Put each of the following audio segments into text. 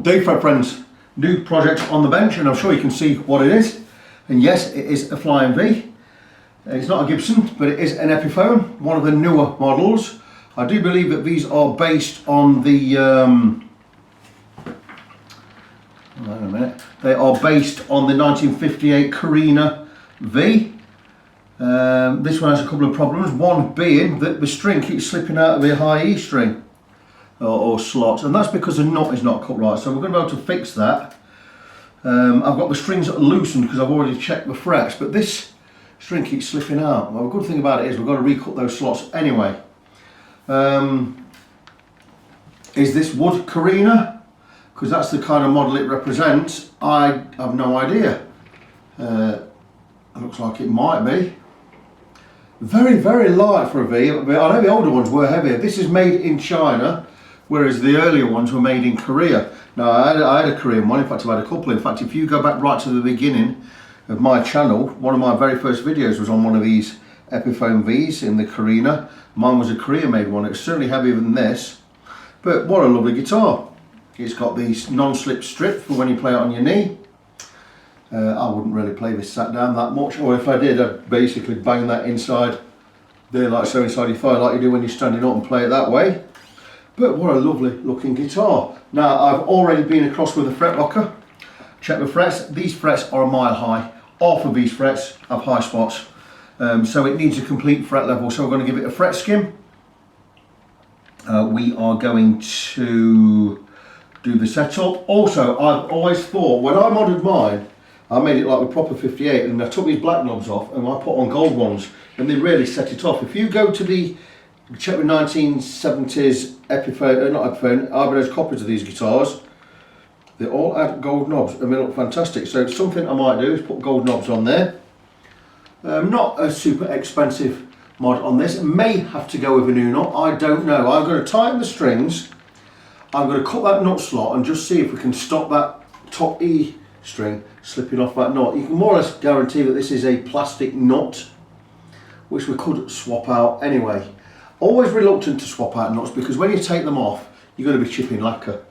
Day Fret friends, new project on the bench, and I'm sure you can see what it is. And yes, it is a Flying V. It's not a Gibson, but it is an Epiphone, one of the newer models. I do believe that these are based on the hang on a minute. They are based on the 1958 Korina V. This one has a couple of problems. One being that the string keeps slipping out of the high E string or slot, and that's because the knot is not cut right. So we're going to be able to fix that. I've got the strings loosened because I've already checked the frets, but this string keeps slipping out. Well, the good thing about it is we've got to recut those slots anyway. Is this wood Korina? Because that's the kind of model it represents. I have no idea. Looks like it might be. Very, very light for a V. I know the older ones were heavier. This is made in China, whereas the earlier ones were made in Korea. Now, I had a Korean one. In fact, I've had a couple. In fact, if you go back right to the beginning of my channel, one of my very first videos was on one of these Epiphone Vs in the Korina. Mine was a Korea-made one. It's certainly heavier than this, but what a lovely guitar. It's got these non-slip strip for when you play it on your knee. I wouldn't really play this sat down that much, or if I did, I'd basically bang that inside there like so inside your thigh, like you do when you're standing up, and play it that way. But what a lovely looking guitar. Now, I've already been across with a fret locker. Check the frets. These frets are a mile high. Half of these frets have high spots, so it needs a complete fret level. So we're going to give it a fret skim. We are going to do the setup. Also, I've always thought, when I modded mine, I made it like the proper 58, and I took these black knobs off and I put on gold ones, and they really set it off. If you go to the, check the 1970s Epiphone, not Epiphone, Ibanez copies of these guitars, they all had gold knobs and they look fantastic. So something I might do is put gold knobs on there. Not a super expensive mod on this. It may have to go with a new knot, I don't know. I'm going to tighten the strings. I'm going to cut that nut slot and just see if we can stop that top E string slipping off that knot. You can more or less guarantee that this is a plastic nut, which we could swap out anyway. Always reluctant to swap out nuts because when you take them off, you're going to be chipping lacquer.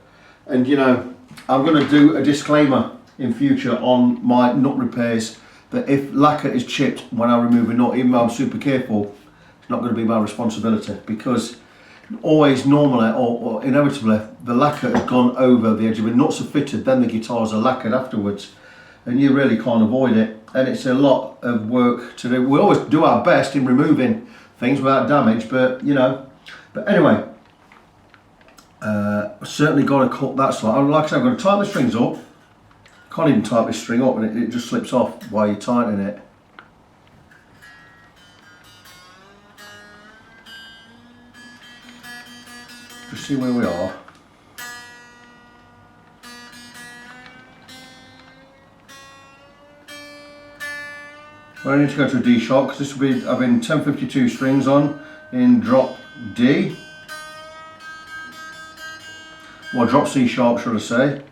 And you know, I'm going to do a disclaimer in future on my nut repairs that if lacquer is chipped when I remove a nut, even though I'm super careful, it's not going to be my responsibility, because always normally or inevitably the lacquer has gone over the edge of it. Nuts are fitted, then the guitars are lacquered afterwards, and you really can't avoid it, and it's a lot of work to do. We always do our best in removing things without damage, but you know, but anyway, certainly got to cut that slot. Like I said, I'm going to tighten the strings up. Can't even tighten this string up, and it just slips off while you're tightening it. Just see where we are. Well, I need to go to a D sharp because this will be, I've been 1052 strings on in drop D. Well, drop C sharp, should I say.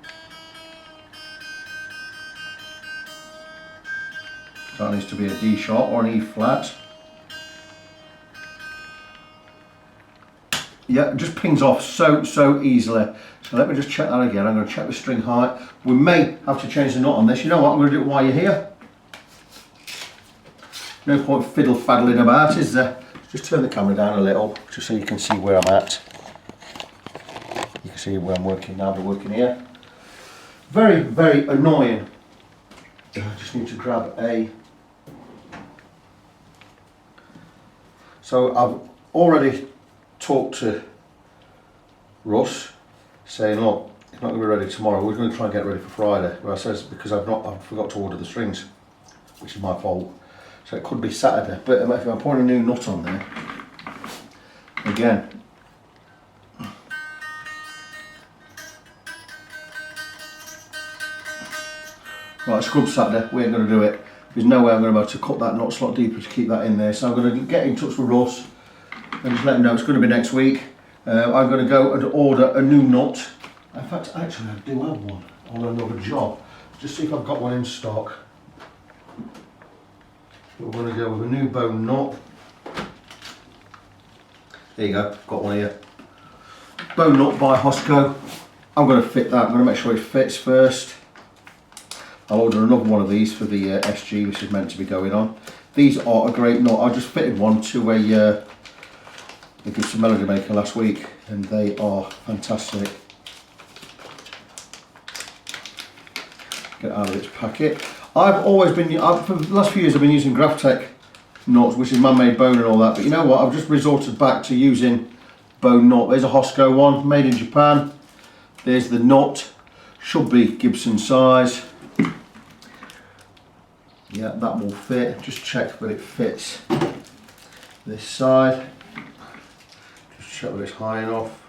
That needs to be a D sharp or an E flat. Yeah, it just pings off so easily. So let me just check that again. I'm going to check the string height. We may have to change the knot on this. You know what, I'm going to do it while you're here. No point fiddle faddling about, is there? Just turn the camera down a little, just so you can see where I'm at. You can see where I'm working now. I'll be working here. Very, very annoying. I just need to grab a... So I've already talked to Russ saying, look, it's not going to be ready tomorrow, we're going to try and get it ready for Friday. Well, I says, because I forgot to order the strings, which is my fault. So it could be Saturday, but if I'm pouring a new nut on there, again, right, scrub Saturday, we ain't going to do it. There's no way I'm going to be able to cut that nut slot deeper to keep that in there. So I'm going to get in touch with Russ and just let him know it's going to be next week. I'm going to go and order a new nut. In fact, actually I do have one on another job. Just see if I've got one in stock. We're going to go with a new bone nut. There you go, got one here. Bone nut by Hosco. I'm going to fit that. I'm going to make sure it fits first. I'll order another one of these for the SG, which is meant to be going on. These are a great nut. I just fitted one to a Gibson Melody Maker last week, and they are fantastic. Get out of its packet. I've always been, for the last few years I've been using Graphtec nuts, which is man-made bone and all that, but you know what, I've just resorted back to using bone nut. There's a Hosco one, made in Japan. There's the nut, should be Gibson size. Yeah, that will fit. Just check that it fits this side. Just check that it's high enough.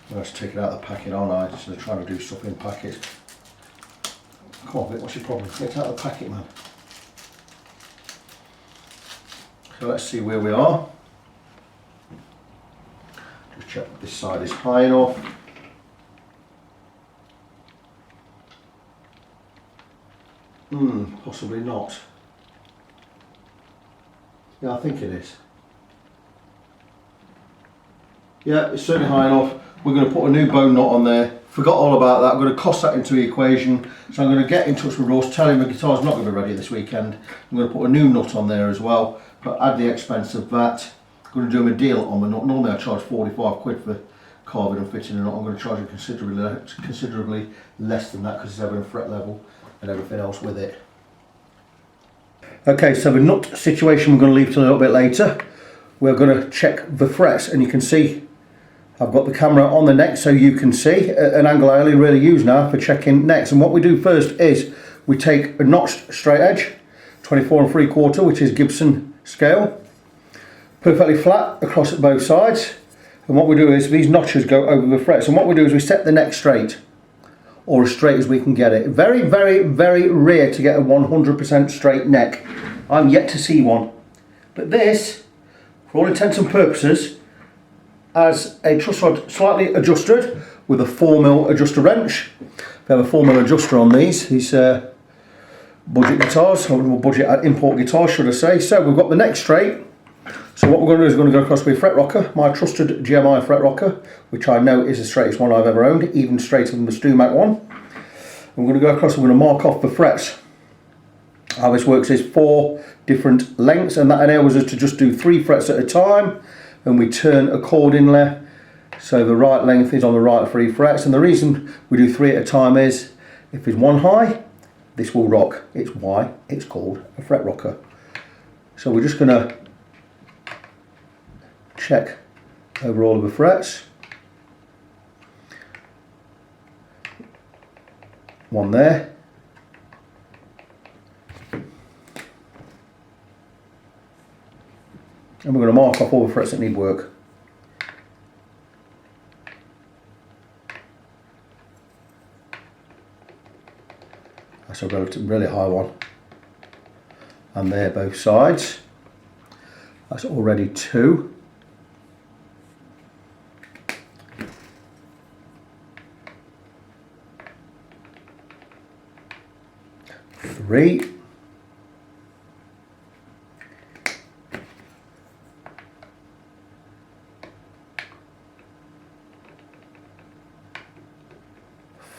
I'm going to take it out of the packet, aren't I? Instead of trying to do stuff in packets. Come on, Vic, what's your problem? Get it out of the packet, man. So let's see where we are. Just check that this side is high enough. Possibly not. Yeah, I think it is. Yeah, it's certainly high enough. We're going to put a new bone nut on there. Forgot all about that. I'm going to cost that into the equation. So I'm going to get in touch with Ross, tell him the guitar's not going to be ready this weekend. I'm going to put a new nut on there as well, but add the expense of that. I'm going to do him a deal on the nut. Normally I charge 45 quid for carving and fitting a nut. I'm going to charge him considerably less than that because it's having a fret level and everything else with it. Okay, so the nut situation we're going to leave till a little bit later. We're going to check the frets, and you can see I've got the camera on the neck so you can see an angle I only really use now for checking necks. And what we do first is we take a notched straight edge, 24 3/4, which is Gibson scale, perfectly flat across at both sides. And what we do is these notches go over the frets, and what we do is we set the neck straight, or as straight as we can get it. Very, very, very rare to get a 100% straight neck. I'm yet to see one. But this, for all intents and purposes, has a truss rod slightly adjusted with a 4mm adjuster wrench. We have a 4mm adjuster on these budget guitars, or budget import guitars should I say. So we've got the neck straight. So what we're going to do is we're going to go across with a fret rocker, my trusted GMI fret rocker, which I know is the straightest one I've ever owned, even straighter than the Stumac one. I'm going to go across and we're going to mark off the frets. How this works is 4 different lengths, and that enables us to just do 3 frets at a time, and we turn accordingly. So the right length is on the right 3 frets, and the reason we do 3 at a time is if it's one high, this will rock. It's why it's called a fret rocker. So we're just going to check over all of the frets. One there. And we're going to mark off all the frets that need work. That's a really high one. And there both sides. That's already 2. Three.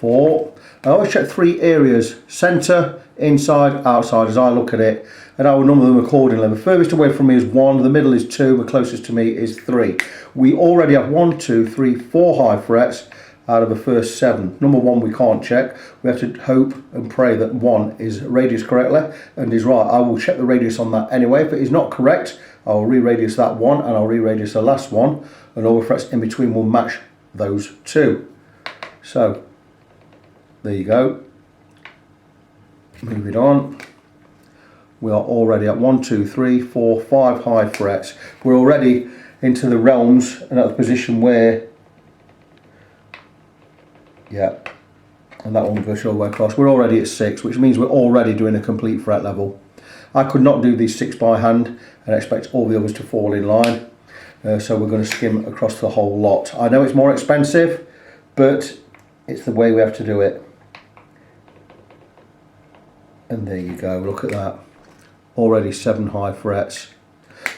4. I always check 3 areas: centre, inside, outside, as I look at it, and I will number them accordingly. The furthest away from me is 1, the middle is 2, the closest to me is 3. We already have 1, 2, 3, 4 high frets out of the first 7. Number 1 we can't check. We have to hope and pray that 1 is radius correctly and is right. I will check the radius on that anyway. If it is not correct, I will re-radius that 1 and I'll re-radius the last one, and all the frets in between will match those 2. So there you go. Moving on. We are already at 1, 2, 3, 4, 5 high frets. We're already into the realms and at the position where, yeah, and that one will go all the way across. We're already at 6, which means we're already doing a complete fret level. I could not do these 6 by hand and expect all the others to fall in line. So we're going to skim across the whole lot. I know it's more expensive, but it's the way we have to do it. And there you go, look at that. Already 7 high frets.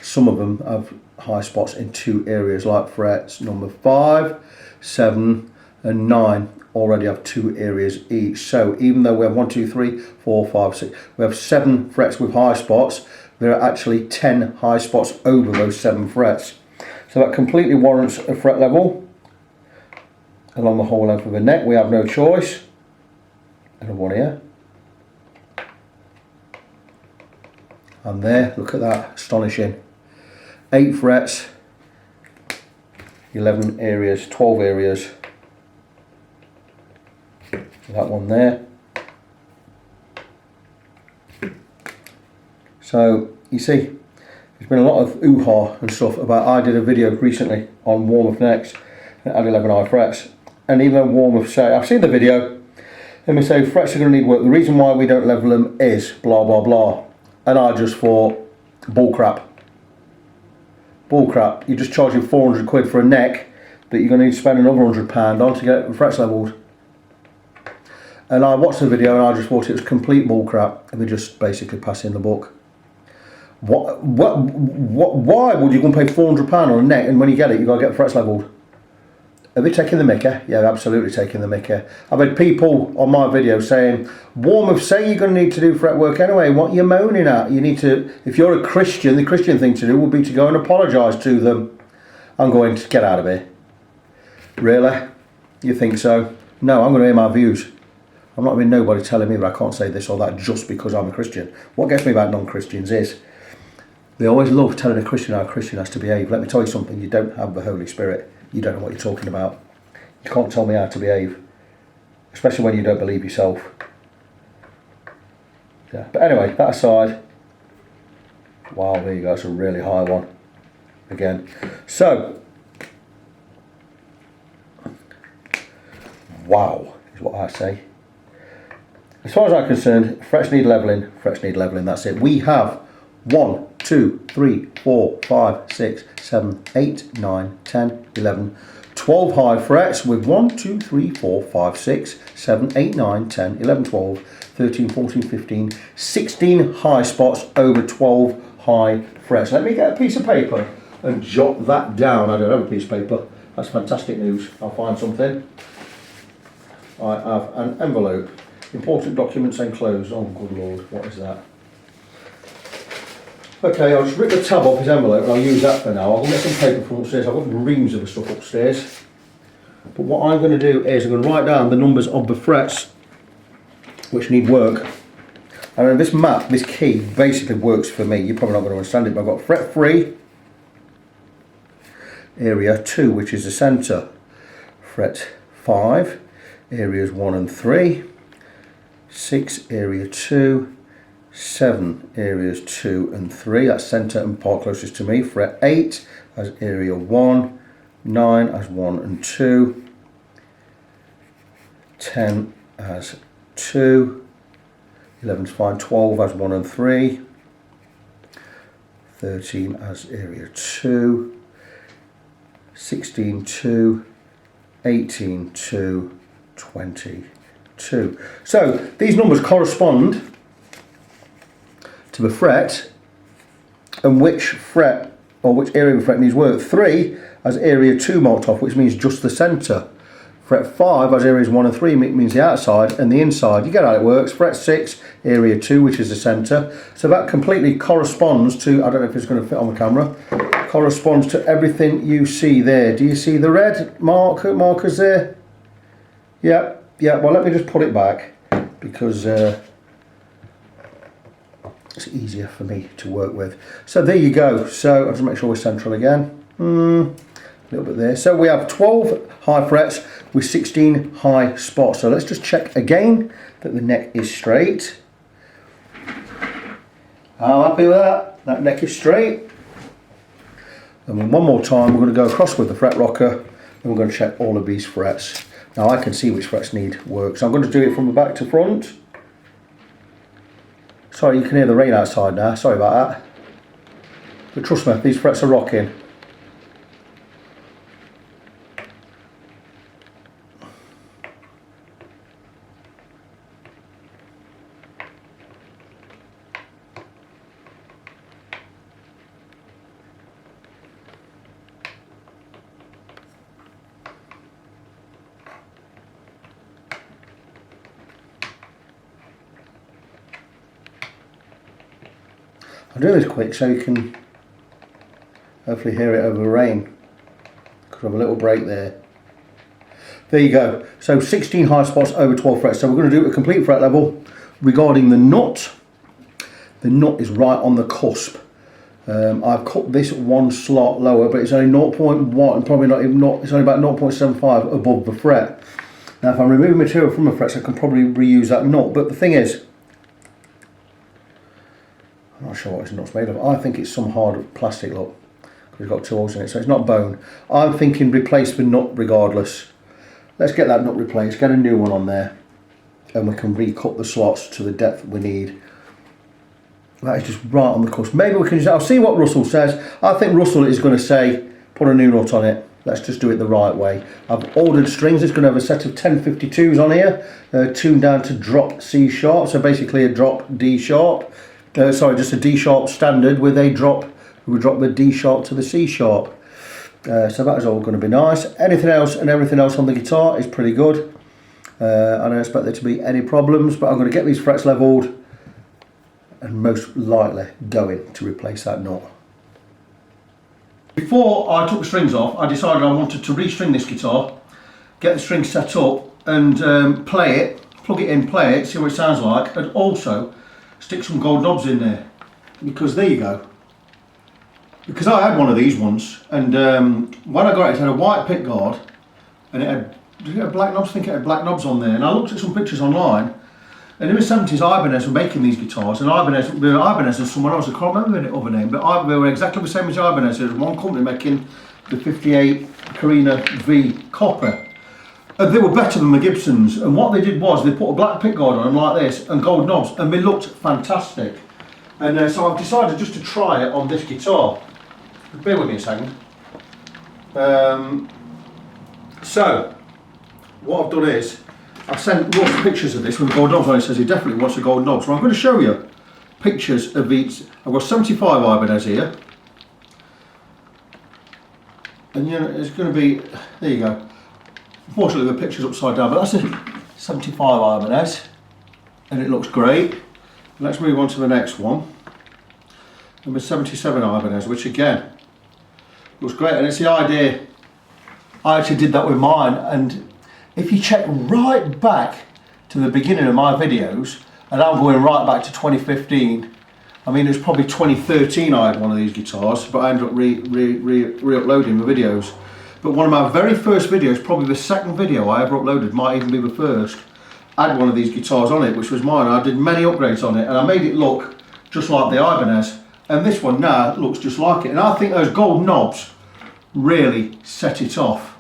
Some of them have high spots in 2 areas, like frets number 5, 7 and 9 already have 2 areas each. So even though we have 1, 2, 3, 4, 5, 6, we have 7 frets with high spots, there are actually 10 high spots over those 7 frets. So that completely warrants a fret level along the whole length of the neck. We have no choice. Another one here. And there, look at that, astonishing. 8 frets, 11 areas, 12 areas. That one there. So you see, there's been a lot of ooh-ha and stuff about. I did a video recently on warm-up necks and add 11 high frets, and even warm-up say, I've seen the video, and they say frets are going to need work. The reason why we don't level them is blah blah blah, and I just thought bull crap. Bull crap. You're just charging 400 quid for a neck that you're going to need to spend another £100 on to get the frets levelled. And I watched the video and I just thought it was complete bull crap, and they're just basically passing the buck. Why would you go and pay £400 on a neck, and when you get it, you've got to get the frets levelled? Are they taking the mickey? Yeah, absolutely taking the mickey. I've had people on my video saying, warm-up, say you're going to need to do fretwork anyway, what are you moaning at? You need to, if you're a Christian, the Christian thing to do would be to go and apologise to them. I'm going to get out of here. Really? You think so? No, I'm going to hear my views. I'm not having nobody telling me that I can't say this or that just because I'm a Christian. What gets me about non-Christians is they always love telling a Christian how a Christian has to behave. Let me tell you something, you don't have the Holy Spirit. You don't know what you're talking about. You can't tell me how to behave, especially when you don't believe yourself. Yeah. But anyway, that aside, wow, there you go, it's a really high one again. So, wow is what I say. As far as I'm concerned, frets need levelling, that's it. We have 1, 2, 3, 4, 5, 6, 7, 8, 9, 10, 11, 12 high frets with 1, 2, 3, 4, 5, 6, 7, 8, 9, 10, 11, 12, 13, 14, 15, 16 high spots over 12 high frets. Let me get a piece of paper and jot that down. I don't have a piece of paper. That's fantastic news. I'll find something. I have an envelope. Important documents enclosed. Oh, good Lord, what is that? Okay, I'll just rip the tab off his envelope and I'll use that for now. I'll get some paper from upstairs. I've got reams of the stuff upstairs. But what I'm going to do is I'm going to write down the numbers of the frets which need work. And this map, this key, basically works for me. You're probably not going to understand it, but I've got fret 3, area 2, which is the centre. Fret 5, areas 1 and 3. 6, area 2. 7, areas 2 and 3. That's centre and part closest to me. Fret 8 as area 1. 9 as 1 and 2. 10 as 2. 11's fine. 12 as 1 and 3. 13 as area 2. 16, 2. 18, 2. 20, 2. So these numbers correspond to the fret and which fret or which area of the fret needs work. 3 as area 2 marked off, which means just the centre. Fret 5 as areas 1 and 3 means the outside and the inside. You get how it works. Fret 6, area 2, which is the centre. So that completely corresponds to, I don't know if it's going to fit on the camera, corresponds to everything you see there. Do you see the red markers there? Yeah, well let me just put it back because it's easier for me to work with. So there you go. So I'll just make sure we're central again. A little bit there. So we have 12 high frets with 16 high spots. So let's just check again that the neck is straight. I'm happy with that. That neck is straight. And then one more time, we're going to go across with the fret rocker and we're going to check all of these frets. Now I can see which frets need work. So I'm going to do it from the back to front. Sorry, you can hear the rain outside now. Sorry about that. But trust me, these frets are rocking. I'll do this quick so you can hopefully hear it over rain. Could have a little break there. There you go. So 16 high spots over 12 frets. So we're going to do a complete fret level. Regarding the nut is right on the cusp. I've cut this one slot lower, but it's only 0.1 and probably not even it's only about 0.75 above the fret. Now if I'm removing material from the frets, I can probably reuse that nut, but the thing is, I'm not sure what this nut's made of. I think it's some hard plastic, look. It's got two holes in it, so it's not bone. I'm thinking replace the nut regardless. Let's get that nut replaced, get a new one on there, and we can recut the slots to the depth we need. That is just right on the cusp. Maybe we can just, I'll see what Russell says. I think Russell is going to say, put a new nut on it. Let's just do it the right way. I've ordered strings. It's going to have a set of 1052s on here, tuned down to drop C sharp, so basically a drop D sharp. Sorry, just a D sharp standard with a drop. We drop the D sharp to the C sharp. So that is all going to be nice. Anything else and everything else on the guitar is pretty good. I don't expect there to be any problems, but I'm going to get these frets leveled and most likely going to replace that nut. Before I took the strings off, I decided I wanted to restring this guitar, get the strings set up and play it, plug it in, play it, see what it sounds like, and also stick some gold knobs in there, because there you go. Because I had one of these once, and when I got it, it had a white pick guard, and it had, did it have black knobs? I think it had black knobs on there, and I looked at some pictures online, and in the 70s Ibanez were making these guitars, and Ibanez and someone else, I can't remember the other name, but they were exactly the same as Ibanez. There was one company making the 58 Korina V copper. And they were better than the Gibsons, and what they did was they put a black pickguard on them like this and gold knobs, and they looked fantastic. And so I've decided just to try it on this guitar. Bear with me a second. So what I've done is I've sent Ross pictures of this with the gold knobs on. He says he definitely wants the gold knobs, so I'm going to show you pictures of each. I've got 75 Ibanez here, and you know, it's going to be, there you go. Unfortunately the picture's upside down, but that's a 75 Ibanez and it looks great. Let's move on to the next one. Number 77 Ibanez, which again looks great, and it's the idea. I actually did that with mine, and if you check right back to the beginning of my videos, and I'm going right back to 2015, I mean it was probably 2013 I had one of these guitars, but I ended up re-uploading the videos. But one of my very first videos, probably the second video I ever uploaded, might even be the first, had one of these guitars on it, which was mine. I did many upgrades on it, and I made it look just like the Ibanez. And this one now looks just like it. And I think those gold knobs really set it off.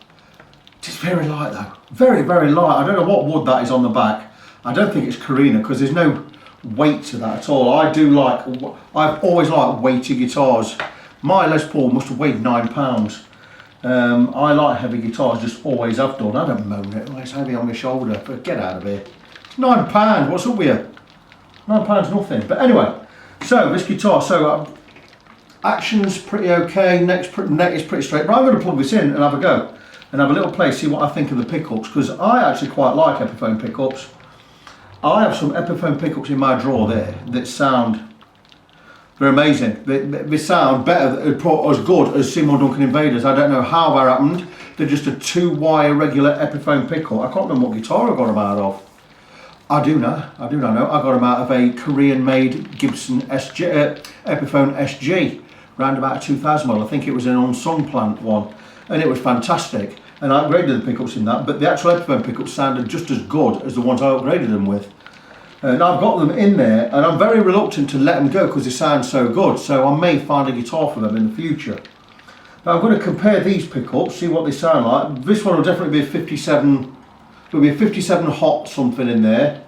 It's very light though, very, very light. I don't know what wood that is on the back. I don't think it's Korina, because there's no weight to that at all. I've always liked weighty guitars. My Les Paul must have weighed 9 pounds. I like heavy guitars, just always have done. I don't moan it, it's heavy on my shoulder, but get out of here. It's £9, what's up with you? £9 nothing. But anyway, so this guitar, action's pretty okay, neck is pretty straight, but I'm going to plug this in and have a go, and have a little play, see what I think of the pickups, because I actually quite like Epiphone pickups. I have some Epiphone pickups in my drawer there that sound, they're amazing. They sound better, as good as Seymour Duncan Invaders. I don't know how that happened. They're just a 2-wire regular Epiphone pickup. I can't remember what guitar I got them out of. I do know. I got them out of a Korean-made Gibson SG, Epiphone SG, round about a 2000 model. I think it was an Unsung Plant one, and it was fantastic. And I upgraded the pickups in that, but the actual Epiphone pickups sounded just as good as the ones I upgraded them with. And I've got them in there, and I'm very reluctant to let them go because they sound so good, so I may find a guitar for them in the future. But I'm going to compare these pickups, see what they sound like. This one will definitely be a 57, there'll be a 57 hot something in there,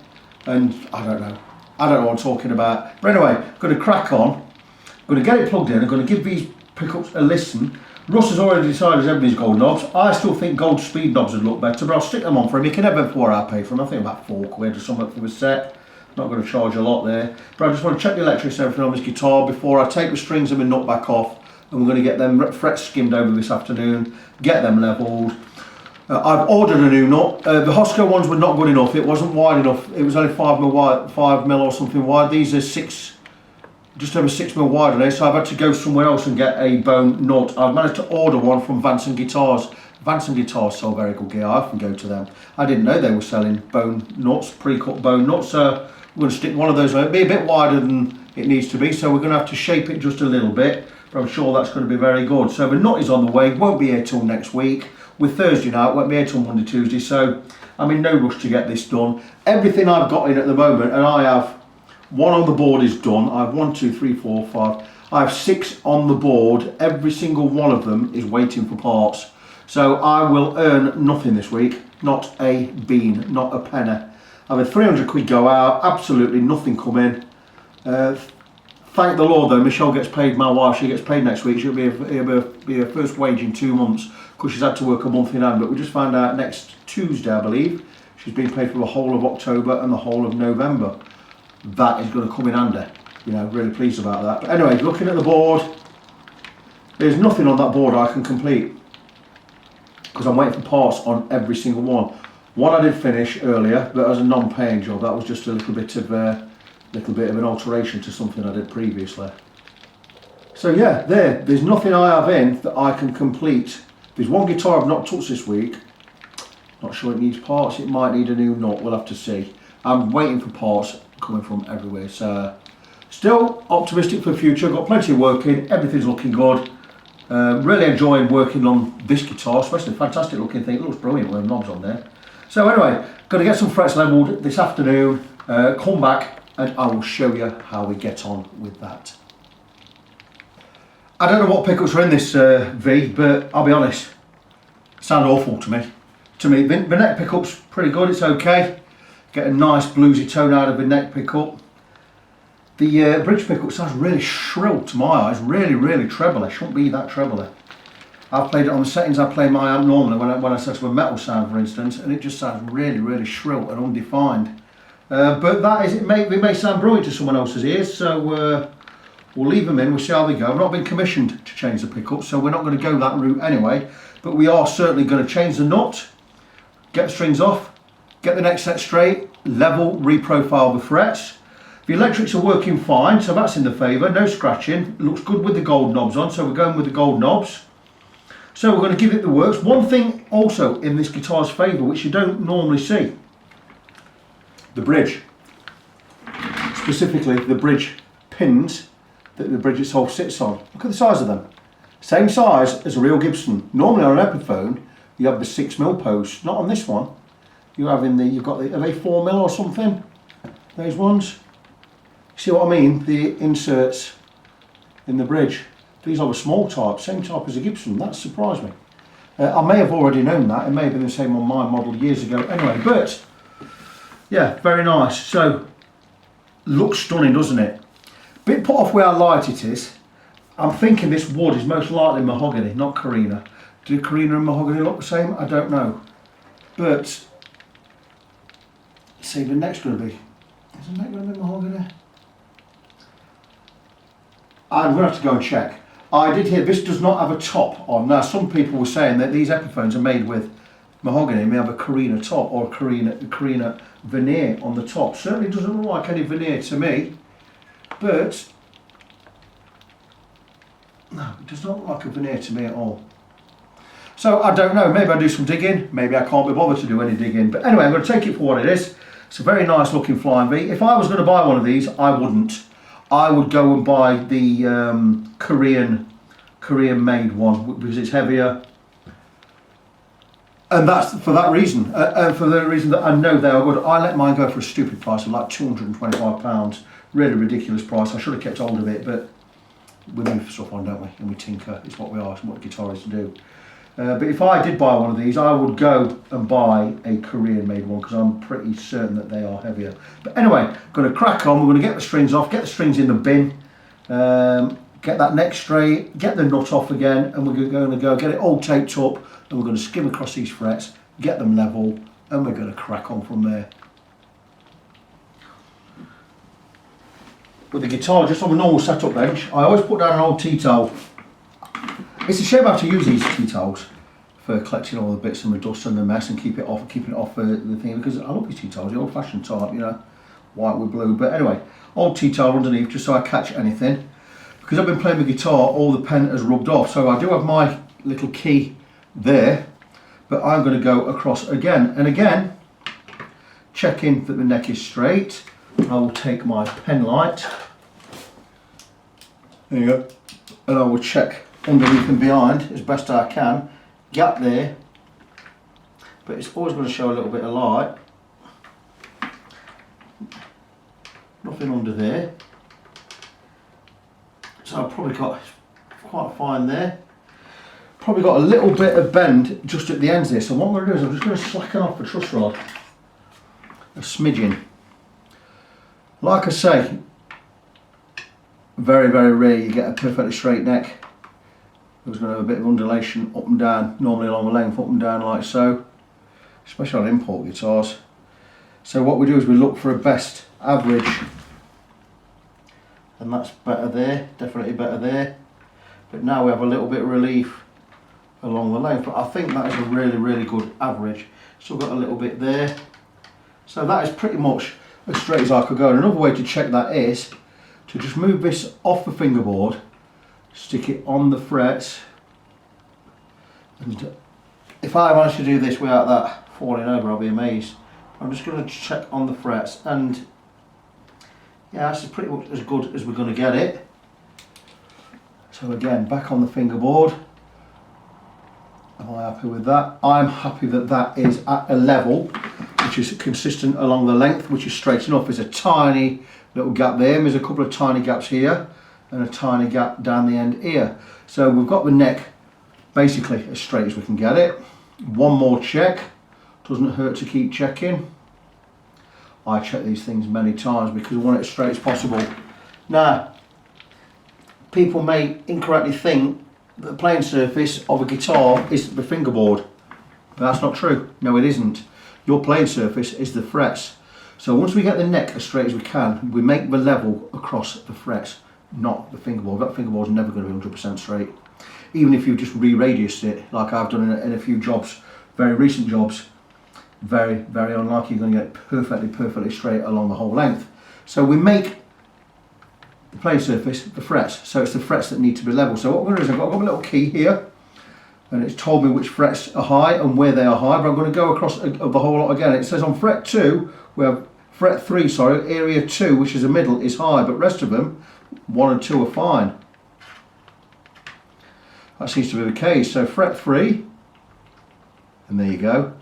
and I don't know what I'm talking about. But anyway, I'm going to crack on, I'm going to get it plugged in, I'm going to give these pickups a listen. Russ has already decided everybody's gold knobs. I still think gold speed knobs would look better, but I'll stick them on for him. He can have them for what I pay for them. I think about £4 or something for the set. Not going to charge a lot there, but I just want to check the electrics and everything on this guitar before I take the strings and the nut back off, and we're going to get them frets skimmed over this afternoon, get them levelled. I've ordered a new nut. The Hosco ones were not good enough. It wasn't wide enough. It was only 5mm wide, 5mm or something wide. These are 6 just over 6mm wide on it, so I've had to go somewhere else and get a bone nut. I've managed to order one from Vanson Guitars. Vanson Guitars sell very good gear. I often go to them. I didn't know they were selling bone nuts, pre-cut bone nuts, so we're going to stick one of those on. It'll be a bit wider than it needs to be, so we're going to have to shape it just a little bit, but I'm sure that's going to be very good. So the nut is on the way, won't be here till next week. With Thursday now, it won't be here till Monday, Tuesday, so I'm in no rush to get this done. Everything I've got in at the moment, and I have one on the board is done. I have 1, 2, 3, 4, 5. I have 6 on the board. Every single one of them is waiting for parts. So I will earn nothing this week. Not a bean, not a penny. I've had 300 quid go out, absolutely nothing come in. Thank the Lord though, Michelle gets paid, my wife, she gets paid next week. She'll be her first wage in 2 months because she's had to work a month in hand. But we just found out next Tuesday, I believe, she's been paid for the whole of October and the whole of November. That is going to come in handy. You know, really pleased about that. But anyway, looking at the board, there's nothing on that board I can complete because I'm waiting for parts on every single one. One I did finish earlier, but as a non-paying job. That was just a little bit of an alteration to something I did previously. So yeah, there's nothing I have in that I can complete. There's one guitar I've not touched this week. Not sure it needs parts. It might need a new nut. We'll have to see. I'm waiting for parts coming from everywhere. So still optimistic for the future. Got plenty of work in. Everything's looking good. Really enjoying working on this guitar, especially a fantastic looking thing. It looks brilliant with knobs on there. So anyway, going to get some frets leveled this afternoon. Come back and I will show you how we get on with that. I don't know what pickups are in this V, but I'll be honest, sound awful to me. The neck pickup's pretty good, it's okay. Get a nice bluesy tone out of the neck pickup. The bridge pickup sounds really shrill to my eyes, really treble. It shouldn't be that treble. I've played it on the settings I play my amp normally when I set up a metal sound, for instance, and it just sounds really shrill and undefined. But that is, it may sound brilliant to someone else's ears, so we'll leave them in, we'll see how they go. I've not been commissioned to change the pickup, so we're not going to go that route anyway, but we are certainly going to change the nut, get the strings off, get the neck set straight, level, reprofile the frets. The electrics are working fine, so that's in the favour, no scratching. It looks good with the gold knobs on, so we're going with the gold knobs. So we're going to give it the works. One thing also in this guitar's favour, which you don't normally see, the bridge. Specifically the bridge pins that the bridge itself sits on. Look at the size of them. Same size as a real Gibson. Normally on an Epiphone, you have the 6mm posts. Not on this one. You've got the, are they 4mm or something? Those ones. See what I mean? The inserts in the bridge. These are the small type, same type as a Gibson. That surprised me. I may have already known that. It may have been the same on my model years ago. Anyway, but yeah, very nice. So looks stunning, doesn't it? Bit put off where how light it is. I'm thinking this wood is most likely mahogany, not Korina. Do Korina and mahogany look the same? I don't know. But see, the neck's going to be. Is the neck going to be mahogany? I'm going to have to go and check. I did hear this does not have a top on. Now, some people were saying that these Epiphones are made with mahogany. They may have a Korina top or a Korina veneer on the top. Certainly doesn't look like any veneer to me, but no, it does not look like a veneer to me at all. So I don't know, maybe I'll do some digging, maybe I can't be bothered to do any digging, but anyway, I'm going to take it for what it is. It's a very nice looking Flying V. If I was going to buy one of these, I wouldn't. I would go and buy the Korean made one because it's heavier. And that's for that reason, and for the reason that I know they are good. I let mine go for a stupid price of like £225. Really ridiculous price. I should have kept hold of it, but we move stuff on, don't we? And we tinker. It's what we are. It's what guitarists do. But if I did buy one of these, I would go and buy a Korean made one because I'm pretty certain that they are heavier. But anyway, going to crack on. We're going to get the strings off, get the strings in the bin, get that neck straight, get the nut off again, and we're going to go get it all taped up, and we're going to skim across these frets, get them level, and we're going to crack on from there. With the guitar just on a normal setup bench, I always put down an old tea towel. It's a shame I have to use these tea towels for collecting all the bits and the dust and the mess and keeping it off the thing, because I love these tea towels, the old fashioned type, you know, white with blue. But anyway, old T-tar underneath just so I catch anything. Because I've been playing the guitar, all the pen has rubbed off. So I do have my little key there, but I'm going to go across again and again, checking that the neck is straight. I will take my pen light, there you go, and I will check underneath and behind as best I can. Gap there, but it's always going to show a little bit of light. Nothing under there. So I've probably got quite fine there. Probably got a little bit of bend just at the ends there. So what I'm going to do is I'm just going to slacken off the truss rod a smidgen. Like I say, very, very rare you get a perfectly straight neck. There's going to have a bit of undulation up and down, normally along the length, up and down like so, especially on import guitars. So what we do is we look for a best average, and that's better there, definitely better there. But now we have a little bit of relief along the length, but I think that is a really, really good average. Still got a little bit there. So that is pretty much as straight as I could go. And another way to check that is to just move this off the fingerboard, stick it on the frets, and if I manage to do this without that falling over, I'll be amazed. I'm just going to check on the frets, and yeah, this is pretty much as good as we're going to get it. So again, back on the fingerboard. Am I happy with that? I'm happy that that is at a level which is consistent along the length, which is straight enough. There's a tiny little gap there, and there's a couple of tiny gaps here, and a tiny gap down the end here. So we've got the neck basically as straight as we can get it. One more check, doesn't hurt to keep checking. I check these things many times because I want it as straight as possible. Now, people may incorrectly think that the playing surface of a guitar is the fingerboard, but that's not true. No, it isn't. Your playing surface is the frets. So once we get the neck as straight as we can, we make the level across the frets, not the fingerboard. That fingerboard is never going to be 100% straight. Even if you just re-radiused it, like I've done in a few jobs, very recent jobs, very, very unlikely you're going to get it perfectly straight along the whole length. So we make the playing surface the frets, so it's the frets that need to be level. So what I'm going to do is I've got a little key here, and it's told me which frets are high and where they are high, but I'm going to go across the whole lot again. It says on fret 2, we have fret 3, sorry, area 2, which is the middle, is high, but rest of them, 1 and 2 are fine. That seems to be the case. So fret 3, and there you go,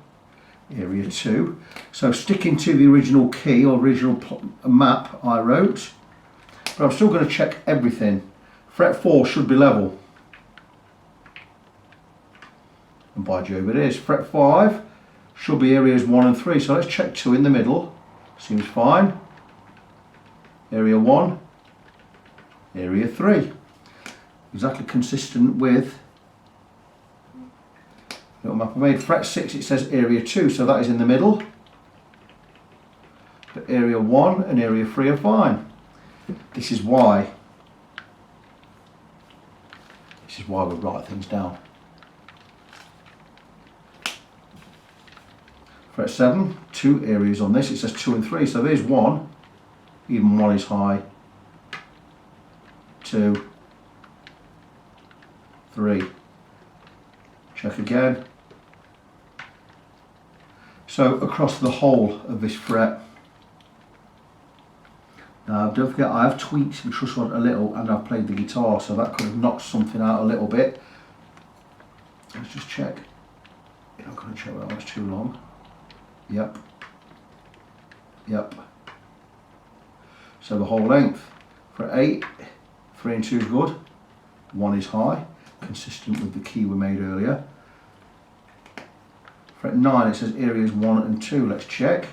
area 2. So sticking to the original key or original map I wrote, but I'm still going to check everything. Fret 4 should be level. And by Jove it is. Fret 5 should be areas 1 and 3. So let's check 2 in the middle. Seems fine. Area 1, area 3. Exactly consistent with the little map I made. Fret 6, it says area 2, so that is in the middle. But area 1 and area 3 are fine. This is why we write things down. Fret 7, 2 areas on this, it says 2 and 3, so there's 1, even 1 is high, 2, 3, check again. So across the whole of this fret. Now don't forget I have tweaked the truss rod a little and I've played the guitar, so that could have knocked something out a little bit. Let's just check. You're not going to check that was too long. Yep. Yep. So the whole length. Fret 8, 3 and 2 is good. 1 is high, consistent with the key we made earlier. Fret 9, it says areas 1 and 2. Let's check.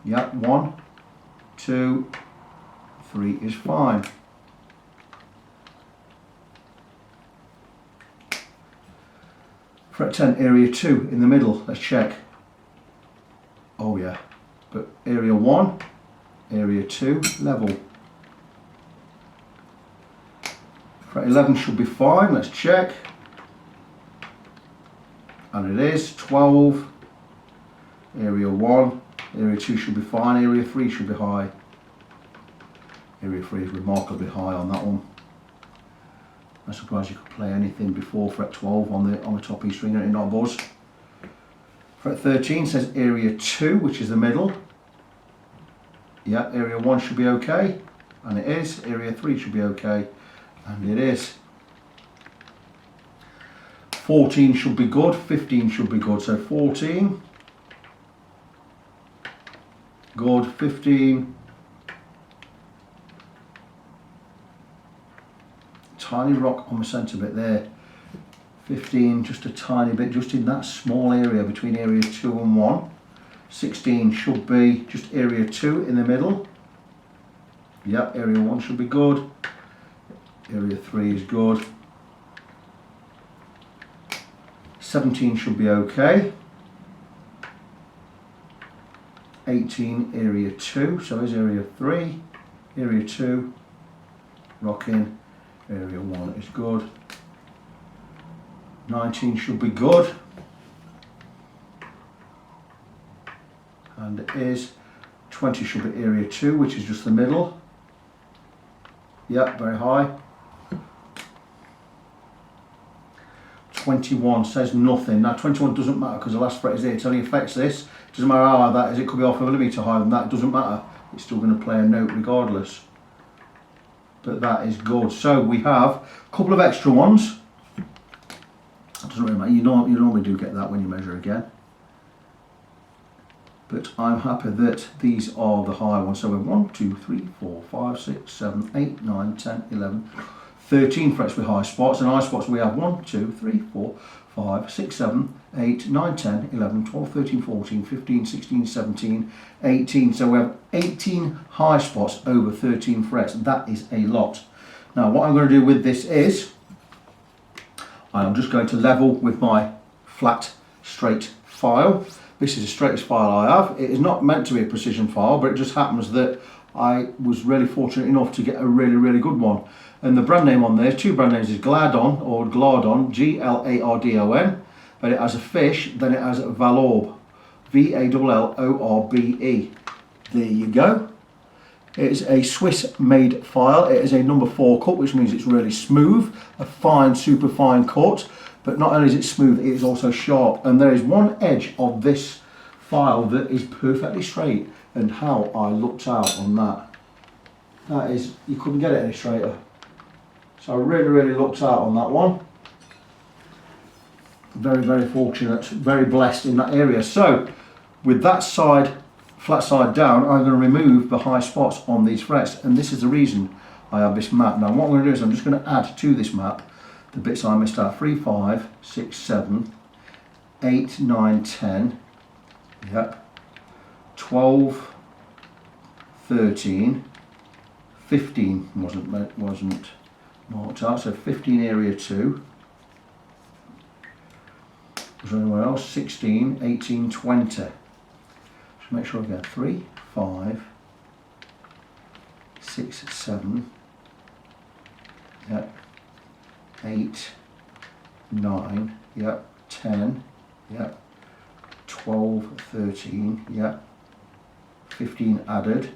Yep, 1, 2, 3 is fine. Fret 10, area 2 in the middle. Let's check. Oh yeah, but area 1, area 2, level. Fret 11 should be fine. Let's check. And it is. 12, area 1, Area 2 should be fine, area 3 should be high. Area 3 is remarkably high on that one. I'm surprised you could play anything before fret 12 on the top E string and it not buzz. Fret 13 says area 2, which is the middle. Yeah, area 1 should be okay, and it is. Area 3 should be okay, and it is. 14 should be good, 15 should be good, so 14, good, 15, tiny rock on the centre bit there, 15 just a tiny bit, just in that small area between area 2 and 1, 16 should be just area 2 in the middle, yep, area 1 should be good, area 3 is good, 17 should be okay, 18 area 2, so is area 3, area 2, rocking, area 1 is good, 19 should be good, and it is. 20 should be area 2, which is just the middle, yep, very high. 21 says nothing. Now 21 doesn't matter because the last fret is there, it only affects this. It doesn't matter how high that is, it could be half a millimetre higher than that, it doesn't matter. It's still going to play a note regardless. But that is good. So we have a couple of extra ones. It doesn't really matter, you normally do get that when you measure again. But I'm happy that these are the high ones. So we're 1, 2, 3, 4, 5, 6, 7, 8, 9, 10, 11, 13 frets with high spots, and high spots we have 1, 2, 3, 4, 5, 6, 7, 8, 9, 10, 11, 12, 13, 14, 15, 16, 17, 18. So we have 18 high spots over 13 frets. That is a lot. Now what I'm going to do with this is, I'm just going to level with my flat, straight file. This is the straightest file I have. It is not meant to be a precision file, but it just happens that I was really fortunate enough to get a really, really good one. And the brand name on there, two brand names, is Gladon or Glardon, G-L-A-R-D-O-N, but it has a fish, then it has Valorbe, V-A-L-L-O-R-B-E. There you go. It is a Swiss made file. It is a number 4 cut, which means it's really smooth, a fine, super fine cut, but not only is it smooth, it is also sharp. And there is one edge of this file that is perfectly straight, and how I looked out on that. That is, you couldn't get it any straighter. So I really, really looked out on that one. Very, very fortunate, very blessed in that area. So with that side, flat side down, I'm going to remove the high spots on these frets, and this is the reason I have this map. Now what I'm going to do is I'm just going to add to this map the bits I missed out. 3, 5, 6, 7, 8, 9, 10, yep, 12, 13, 15 wasn't marked out, so 15 area 2. Was there anywhere else? 16, 18, 20. Just make sure I get 3, 5, 6, 7, yep, 8, 9, yep, 10, yep, 12, 13, yep, 15 added,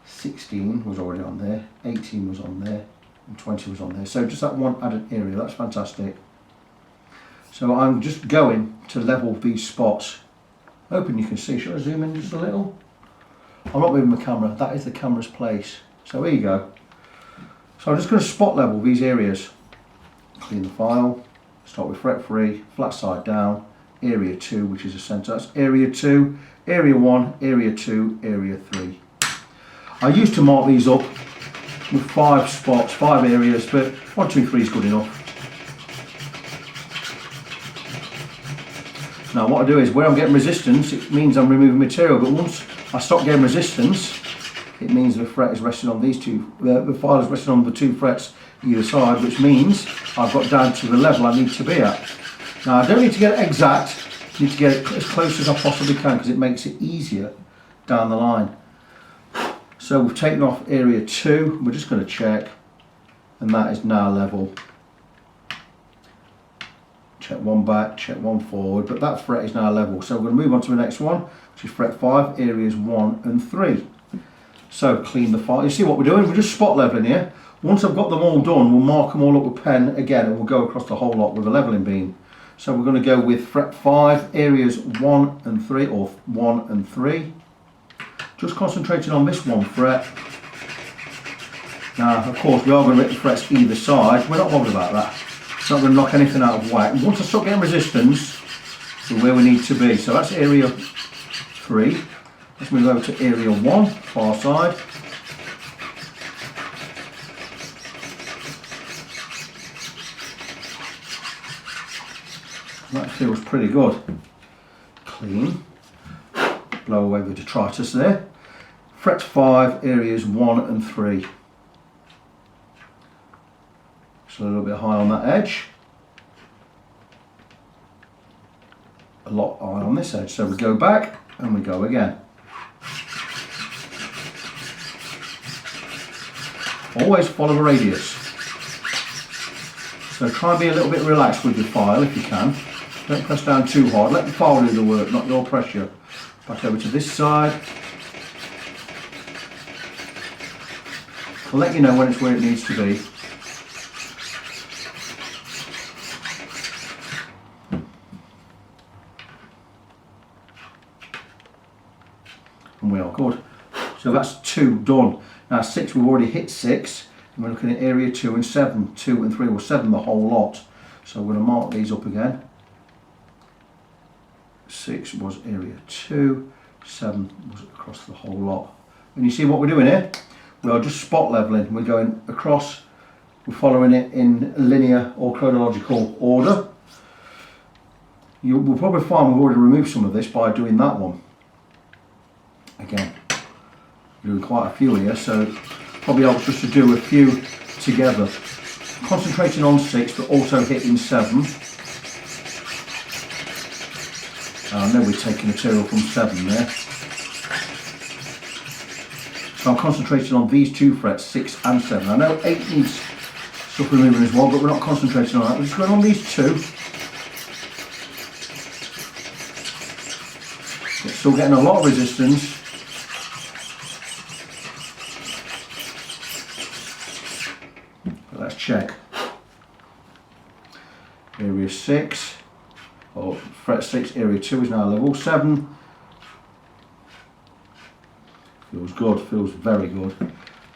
16 was already on there, 18 was on there, and 20 was on there. So just that one added area, that's fantastic. So I'm just going to level these spots. Hoping you can see. Should I zoom in just a little? I'm not moving the camera, that is the camera's place. So here you go. So I'm just going to spot level these areas. Clean the file, start with fret 3, flat side down, area 2, which is the centre. That's area 2, area 1, area 2, area 3. I used to mark these up with 5 spots, 5 areas, but 1, 2, 3 is good enough. Now what I do is, where I'm getting resistance, it means I'm removing material, but once I stop getting resistance, it means the fret is resting on these two, the file is resting on the 2 frets either side, which means I've got down to the level I need to be at. Now I don't need to get it exact, I need to get it as close as I possibly can because it makes it easier down the line. So we've taken off area 2, we're just going to check, and that is now level. check one back, check one forward, but that fret is now level. So we're going to move on to the next one, which is fret 5, areas 1 and 3. So clean the file. You see what we're doing? We're just spot leveling here. Once I've got them all done, we'll mark them all up with pen again, and we'll go across the whole lot with a leveling beam. So we're going to go with fret 5, areas 1 and 3, or 1 and 3. Just concentrating on this one fret. Now, of course, we are going to hit the frets either side. We're not bothered about that. It's not going to knock anything out of whack. Once I start getting resistance to where we need to be. So that's area 3. Let's move over to area 1, far side. That feels pretty good. Clean. Blow away the detritus there. Fret 5, areas 1 and 3. Just a little bit high on that edge. A lot high on this edge. So we go back and we go again. Always follow the radius. So try and be a little bit relaxed with your file if you can. Don't press down too hard. Let the file do the work, not your pressure. Back over to this side. I'll let you know when it's where it needs to be. And we are good. So that's 2 done. Now 6, we've already hit 6. And we're looking at area 2 and 7. 2 and 3, or 7 the whole lot. So we're going to mark these up again. 6 was area 2, 7 was across the whole lot. And you see what we're doing here? We are just spot leveling. We're going across, we're following it in linear or chronological order. You will probably find we've already removed some of this by doing that one. Again, we're doing quite a few here, so probably helps just to do a few together. Concentrating on 6, but also hitting 7. I know we're taking material from 7 there. So I'm concentrating on these 2 frets, 6 and 7. I know 8 needs stuff removing as well, but we're not concentrating on that. We're just going on these 2. It's still getting a lot of resistance. But let's check. Area 6. Oh, fret 6, area 2 is now level. 7 feels good, feels very good.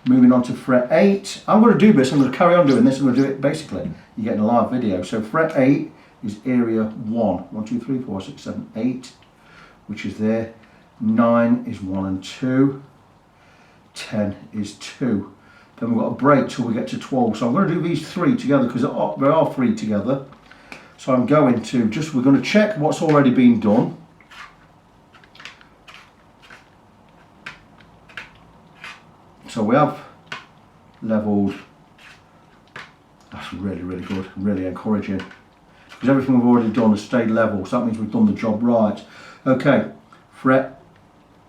Moving on to fret 8. I'm going to do this, I'm going to carry on doing this, I'm going to do it basically. You're getting a live video. So fret 8 is area 1. 1, 2, 3, 4, 6, 7, 8, which is there. 9 is 1 and 2. 10 is 2. Then we've got a break till we get to 12. So I'm going to do these 3 together because there are 3 together. So I'm going to we're going to check what's already been done. So we have levelled. That's really, really good, really encouraging. Because everything we've already done has stayed level, so that means we've done the job right. Okay, fret,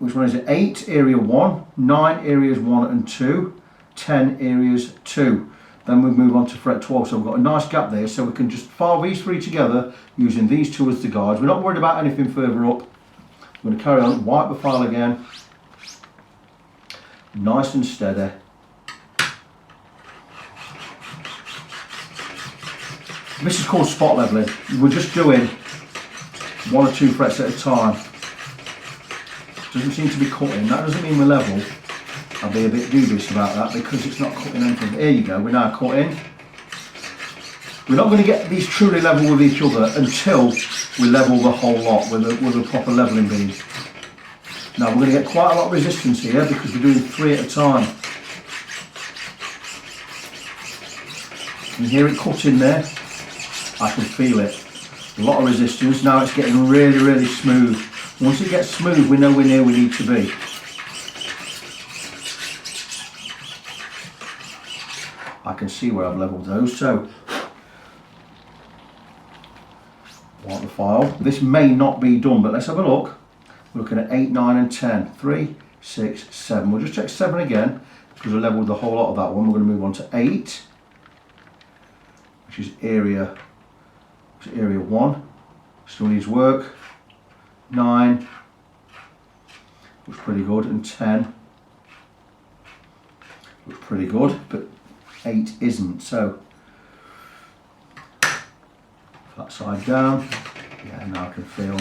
which one is it? 8, area 1, 9, areas 1 and 2, 10, areas 2. Then we move on to fret 12, so we've got a nice gap there, so we can just file these 3 together using these 2 as the guides. We're not worried about anything further up. I'm going to carry on, wipe the file again. Nice and steady. This is called spot leveling. We're just doing 1 or 2 frets at a time. Doesn't seem to be cutting. That doesn't mean we're level. I'll be a bit dubious about that because it's not cutting anything. There you go, we're now cutting. We're not going to get these truly level with each other until we level the whole lot with a proper levelling beam. Now we're going to get quite a lot of resistance here because we're doing 3 at a time. You hear it cutting there? I can feel it. A lot of resistance. Now it's getting really, really smooth. Once it gets smooth, we know we're near where we need to be. I can see where I've levelled those, so wipe the file. This may not be done, but let's have a look. We're looking at 8, 9 and 10. 3, 6, 7. We'll just check 7 again because we levelled the whole lot of that one. We're going to move on to 8, which is area So area 1 still needs work. 9 looks pretty good, and 10 looks pretty good, but 8 isn't. So flat side down. Yeah, now I can feel.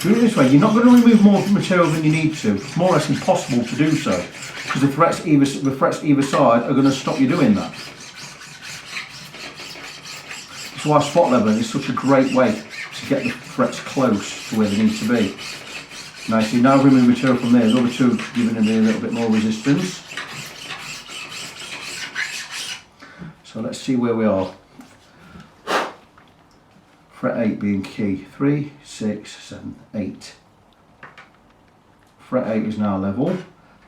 Do it this way, you're not going to remove more material than you need to. It's more or less impossible to do so, because the frets either side are going to stop you doing that. That's why spot leveling is such a great way to get the frets close to where they need to be. Now you see, now remove material from there, the other two giving them a little bit more resistance. So let's see where we are. Fret 8 being key. 3, 6, 7, 8. Fret 8 is now level.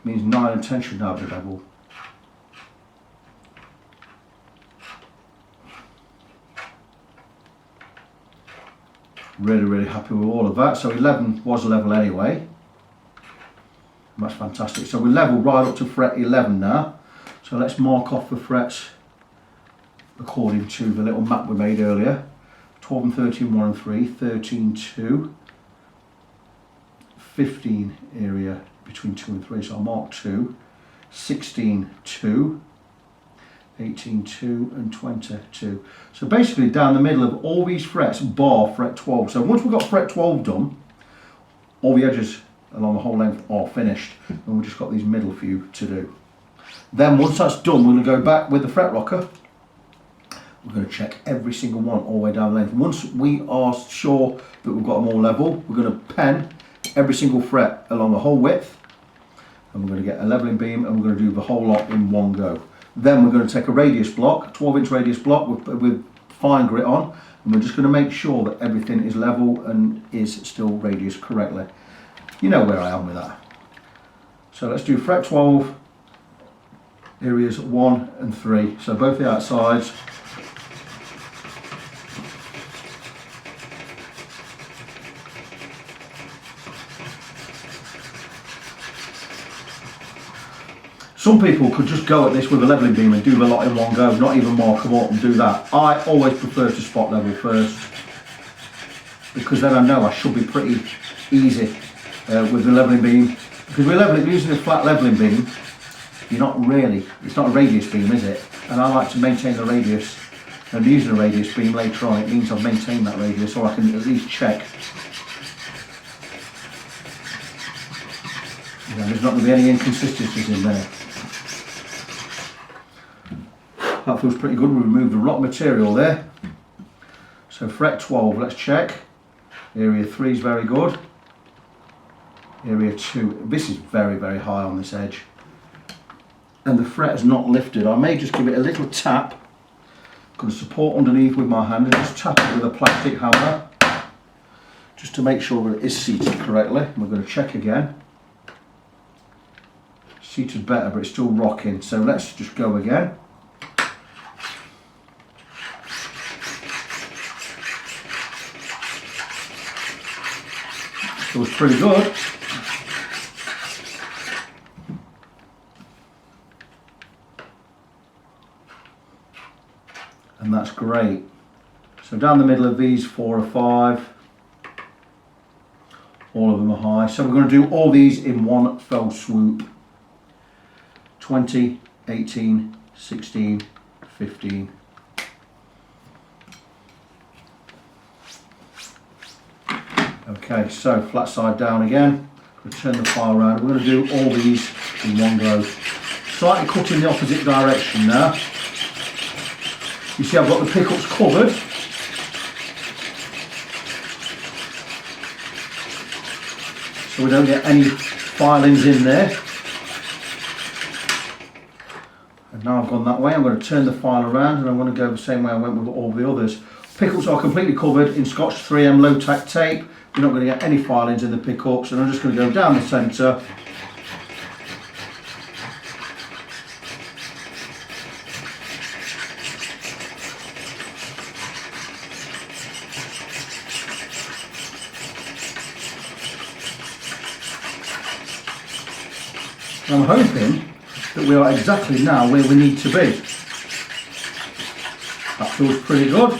Means 9 and 10 should now be level. Really happy with all of that. So 11 was level anyway. That's fantastic. So we're level right up to fret 11 now. So let's mark off the frets according to the little map we made earlier. 12 and 13, 1 and 3, 13, 2, 15 area between 2 and 3, so I'll mark 2, 16, 2, 18, 2 and 22. So basically down the middle of all these frets bar fret 12. So once we've got fret 12 done, all the edges along the whole length are finished, and we've just got these middle few to do. Then once that's done, we're going to go back with the fret rocker. We're going to check every single one all the way down the length. Once we are sure that we've got them all level, we're going to pen every single fret along the whole width, and we're going to get a leveling beam, and we're going to do the whole lot in one go. Then we're going to take a radius block, 12-inch radius block with fine grit on, and we're just going to make sure that everything is level and is still radius correctly. You know where I am with that. So let's do fret 12, areas 1 and 3, so both the outsides. Some people could just go at this with a leveling beam and do the lot in one go, not even mark them up and do that. I always prefer to spot level first, because then I know I should be pretty easy with the leveling beam. Because we're using a flat leveling beam, it's not a radius beam, is it? And I like to maintain the radius. And using a radius beam later on, it means I've maintained that radius, or I can at least check. You know, there's not going to be any inconsistencies in there. That feels pretty good. We removed the rock material there. So fret 12, let's check. Area 3 is very good. Area 2, this is very high on this edge. And the fret is not lifted. I may just give it a little tap. I'm going to support underneath with my hand and just tap it with a plastic hammer, just to make sure that it is seated correctly. And we're going to check again. Seated better, but it's still rocking. So let's just go again. It was pretty good. And that's great. So down the middle of these 4 or 5, all of them are high. So we're going to do all these in one fell swoop. 20, 18, 16, 15. Okay, so flat side down again. We'll turn the file around. We're going to do all these in one go. Slightly cut in the opposite direction now. You see I've got the pickups covered. So we don't get any filings in there. And now I've gone that way, I'm going to turn the file around and I'm going to go the same way I went with all the others. Pickups are completely covered in Scotch 3M low tack tape. You're not going to get any filings in the pickups, and I'm just going to go down the centre. And I'm hoping that we are exactly now where we need to be. That feels pretty good.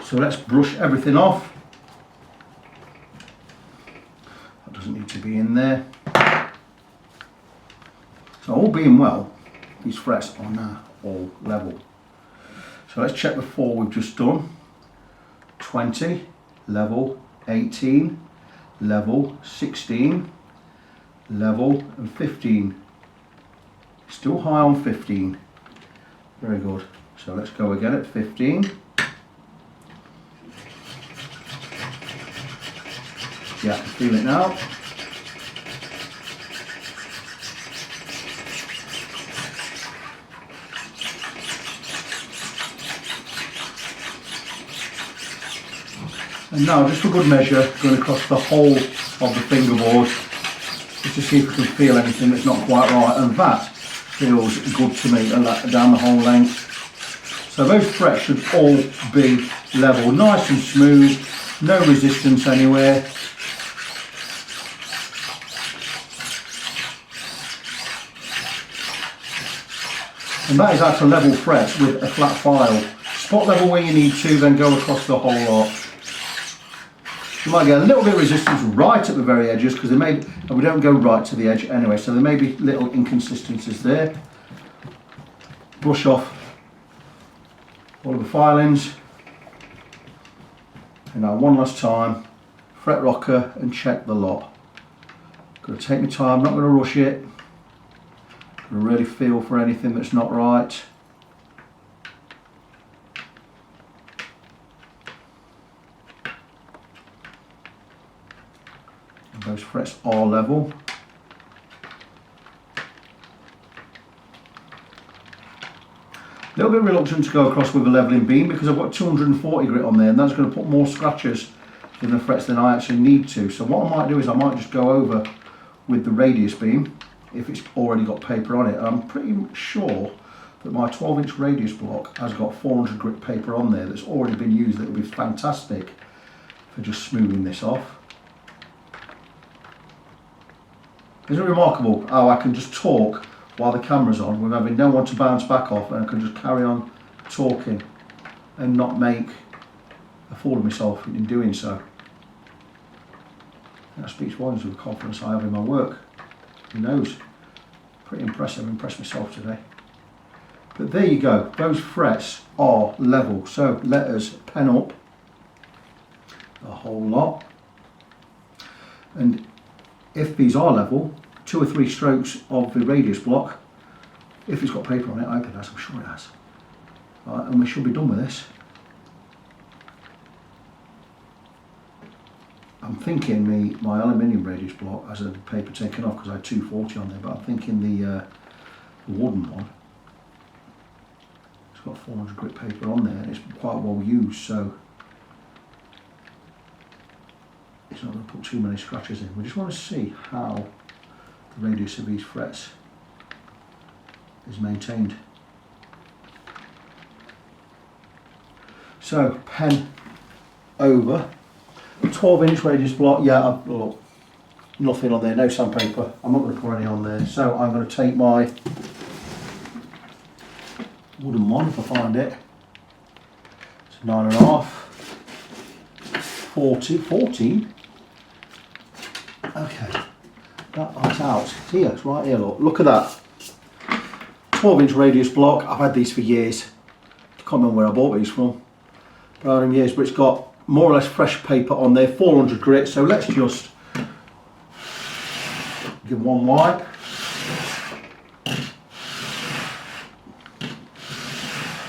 So let's brush everything off. That doesn't need to be in there. So all being well, these frets are now all level. So let's check the 4 we've just done. 20, level, 18, level, 16, level and 15. Still high on 15. Very good. So let's go again at 15. Yeah, I can feel it now. And now, just for good measure, going across the whole of the fingerboard, just to see if we can feel anything that's not quite right. And that feels good to me, and that down the whole length. So those frets should all be level, nice and smooth, no resistance anywhere. And that is actual level frets with a flat file. Spot level where you need to, then go across the whole lot. You might get a little bit of resistance right at the very edges because they may, and we don't go right to the edge anyway, so there may be little inconsistencies there. Brush off all of the filings. And now one last time, fret rocker and check the lot. Got to take my time, not going to rush it. Got to really feel for anything that's not right. And those frets are level. A little bit reluctant to go across with a levelling beam because I've got 240 grit on there, and that's going to put more scratches in the frets than I actually need to. So what I might do is I might just go over with the radius beam if it's already got paper on it. And I'm pretty sure that my 12-inch radius block has got 400 grit paper on there that's already been used. That will be fantastic for just smoothing this off. Isn't it remarkable how I can just talk while the camera's on with having no one to bounce back off, and I can just carry on talking and not make a fool of myself in doing so. That speaks volumes of the confidence I have in my work. Who knows? Pretty impressive. I've impressed myself today. But there you go. Those frets are level. So let us pen up a whole lot. And if these are level, 2 or 3 strokes of the radius block, if it's got paper on it, I hope it has, I'm sure it has. Right, and we should be done with this. I'm thinking my aluminium radius block has the paper taken off because I had 240 on there, but I'm thinking the wooden one, it's got 400 grit paper on there and it's quite well used, so it's not going to put too many scratches in. We just want to see how the radius of these frets is maintained. So pen over. 12-inch radius block, yeah, look, nothing on there, no sandpaper. I'm not going to put any on there. So I'm going to take my wooden one if I find it. It's 9.5, 14. Okay, that's out. Here, it's right here, look at that. 12-inch radius block. I've had these for years. I can't remember where I bought these from. But I've had them years, but it's got more or less fresh paper on there, 400 grit. So let's just give one wipe.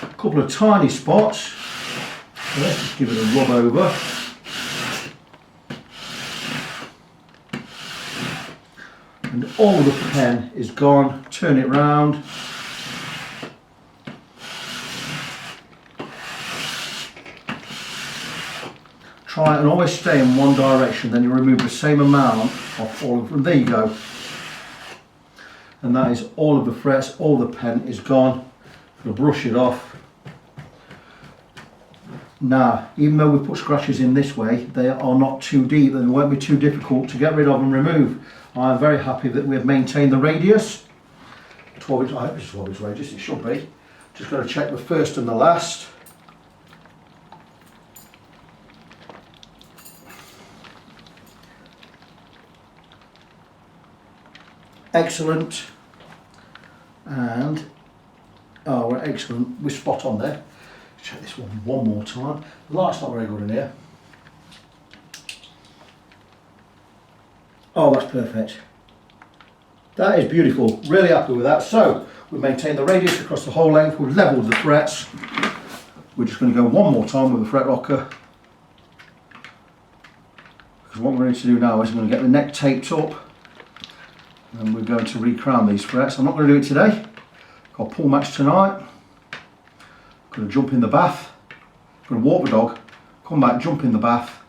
A couple of tiny spots. So let's just give it a rub over. And all the pen is gone. Turn it round. Try and always stay in one direction, then you remove the same amount of all of them. There you go. And that is all of the frets, all the pen is gone. I'm going to brush it off. Now, even though we've put scratches in this way, they are not too deep and won't be too difficult to get rid of and remove. I'm very happy that we've maintained the radius. 12 inch, I hope it's 12 inch radius, it should be. Just going to check the first and the last. Excellent. And, oh, we're excellent, we're spot on there. Check this one more time. The light's not very good in here. Oh, that's perfect. That is beautiful. Really happy with that. So we've maintained the radius across the whole length. We've levelled the frets. We're just going to go one more time with the fret rocker. Because what we're going to do now is I'm going to get the neck taped up. And we're going to re-crown these frets. I'm not going to do it today. Got a pull match tonight. Going to jump in the bath, going to walk the dog, come back, jump in the bath,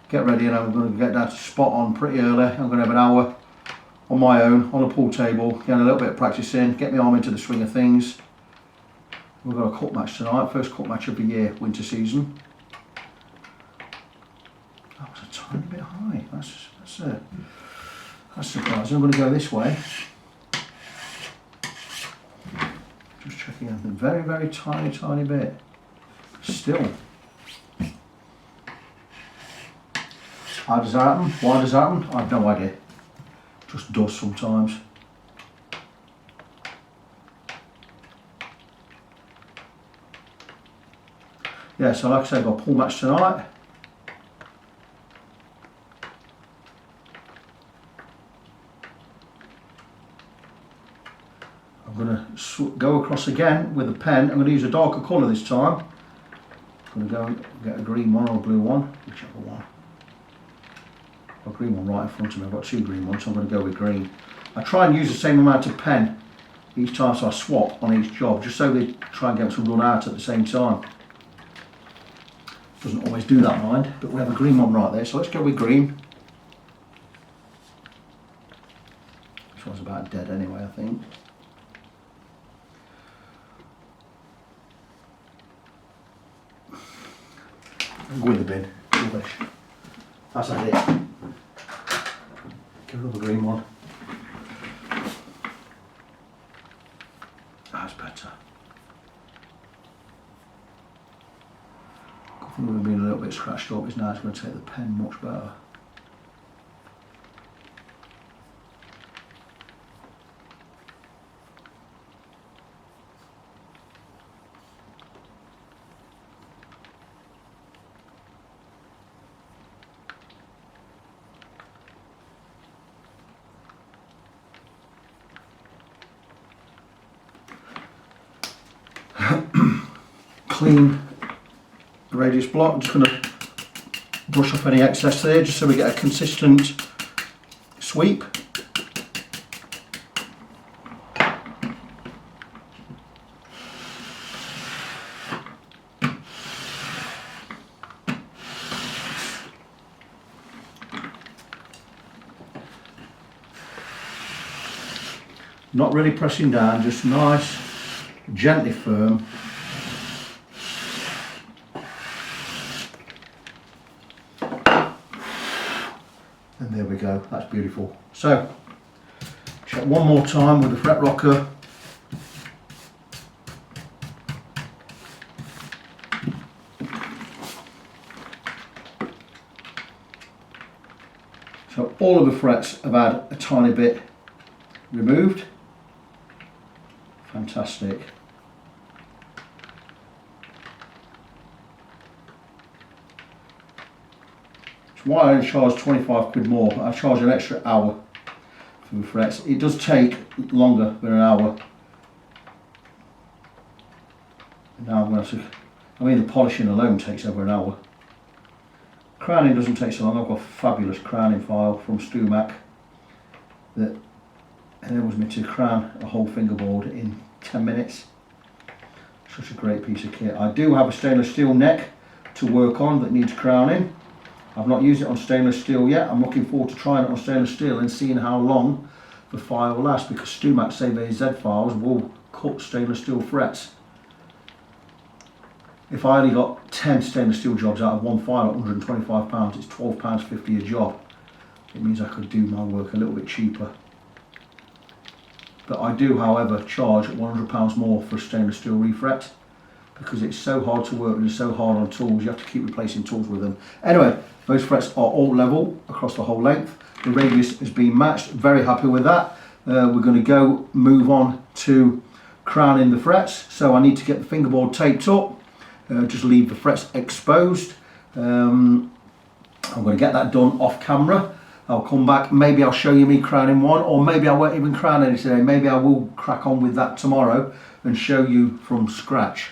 get ready, and I'm going to get down to spot on pretty early. I'm going to have an hour on my own, on a pool table, get a little bit of practice in, get my arm into the swing of things. We've got a cut match tonight, first cut match of the year, winter season. That was a tiny bit high, that's surprising. I'm going to go this way. Just checking anything, very, very tiny bit. Still. How does that happen? Why does that happen? I have no idea. Just does sometimes. Yeah, so like I said, I've got a pull match tonight. I'm going to go across again with a pen. I'm going to use a darker colour this time. I'm going to go and get a green one or a blue one, whichever one. I've got a green one right in front of me. I've got two green ones, so I'm going to go with green. I try and use the same amount of pen each time, so I swap on each job, just so they try and get them to run out at the same time. Doesn't always do that, mind, but we have a green one right there, so let's go with green. This one's about dead anyway, I think. Go in the bin, rubbish. That's it. Give another green one. That's better. I think we've been a little bit scratched up, is now it's going to take the pen much better. Clean radius block. I'm just going to brush off any excess there just so we get a consistent sweep. Not really pressing down, just nice, gently firm. And there we go, that's beautiful. So, check one more time with the fret rocker. So all of the frets have had a tiny bit removed. Fantastic. It's why I only charge 25 quid more, but I charge an extra hour for the frets. It does take longer than an hour. Now I'm going to, the polishing alone takes over an hour. Crowning doesn't take so long. I've got a fabulous crowning file from Stumac that enables me to crown a whole fingerboard in 10 minutes. Such a great piece of kit. I do have a stainless steel neck to work on that needs crowning. I've not used it on stainless steel yet. I'm looking forward to trying it on stainless steel and seeing how long the file lasts, because Stumac say their Z files will cut stainless steel frets. if I only got 10 stainless steel jobs out of one file at £125, it's £12.50 a job. It means I could do my work a little bit cheaper. But I do, however, charge £100 more for a stainless steel refret because it's so hard to work and it's so hard on tools, you have to keep replacing tools with them. Anyway, those frets are all level across the whole length. The radius has been matched, very happy with that. We're going to move on to crowning the frets. So I need to get the fingerboard taped up, just leave the frets exposed. I'm going to get that done off camera. I'll come back, maybe I'll show you me crowning one, or maybe I won't even crown any today. Maybe I will crack on with that tomorrow and show you from scratch.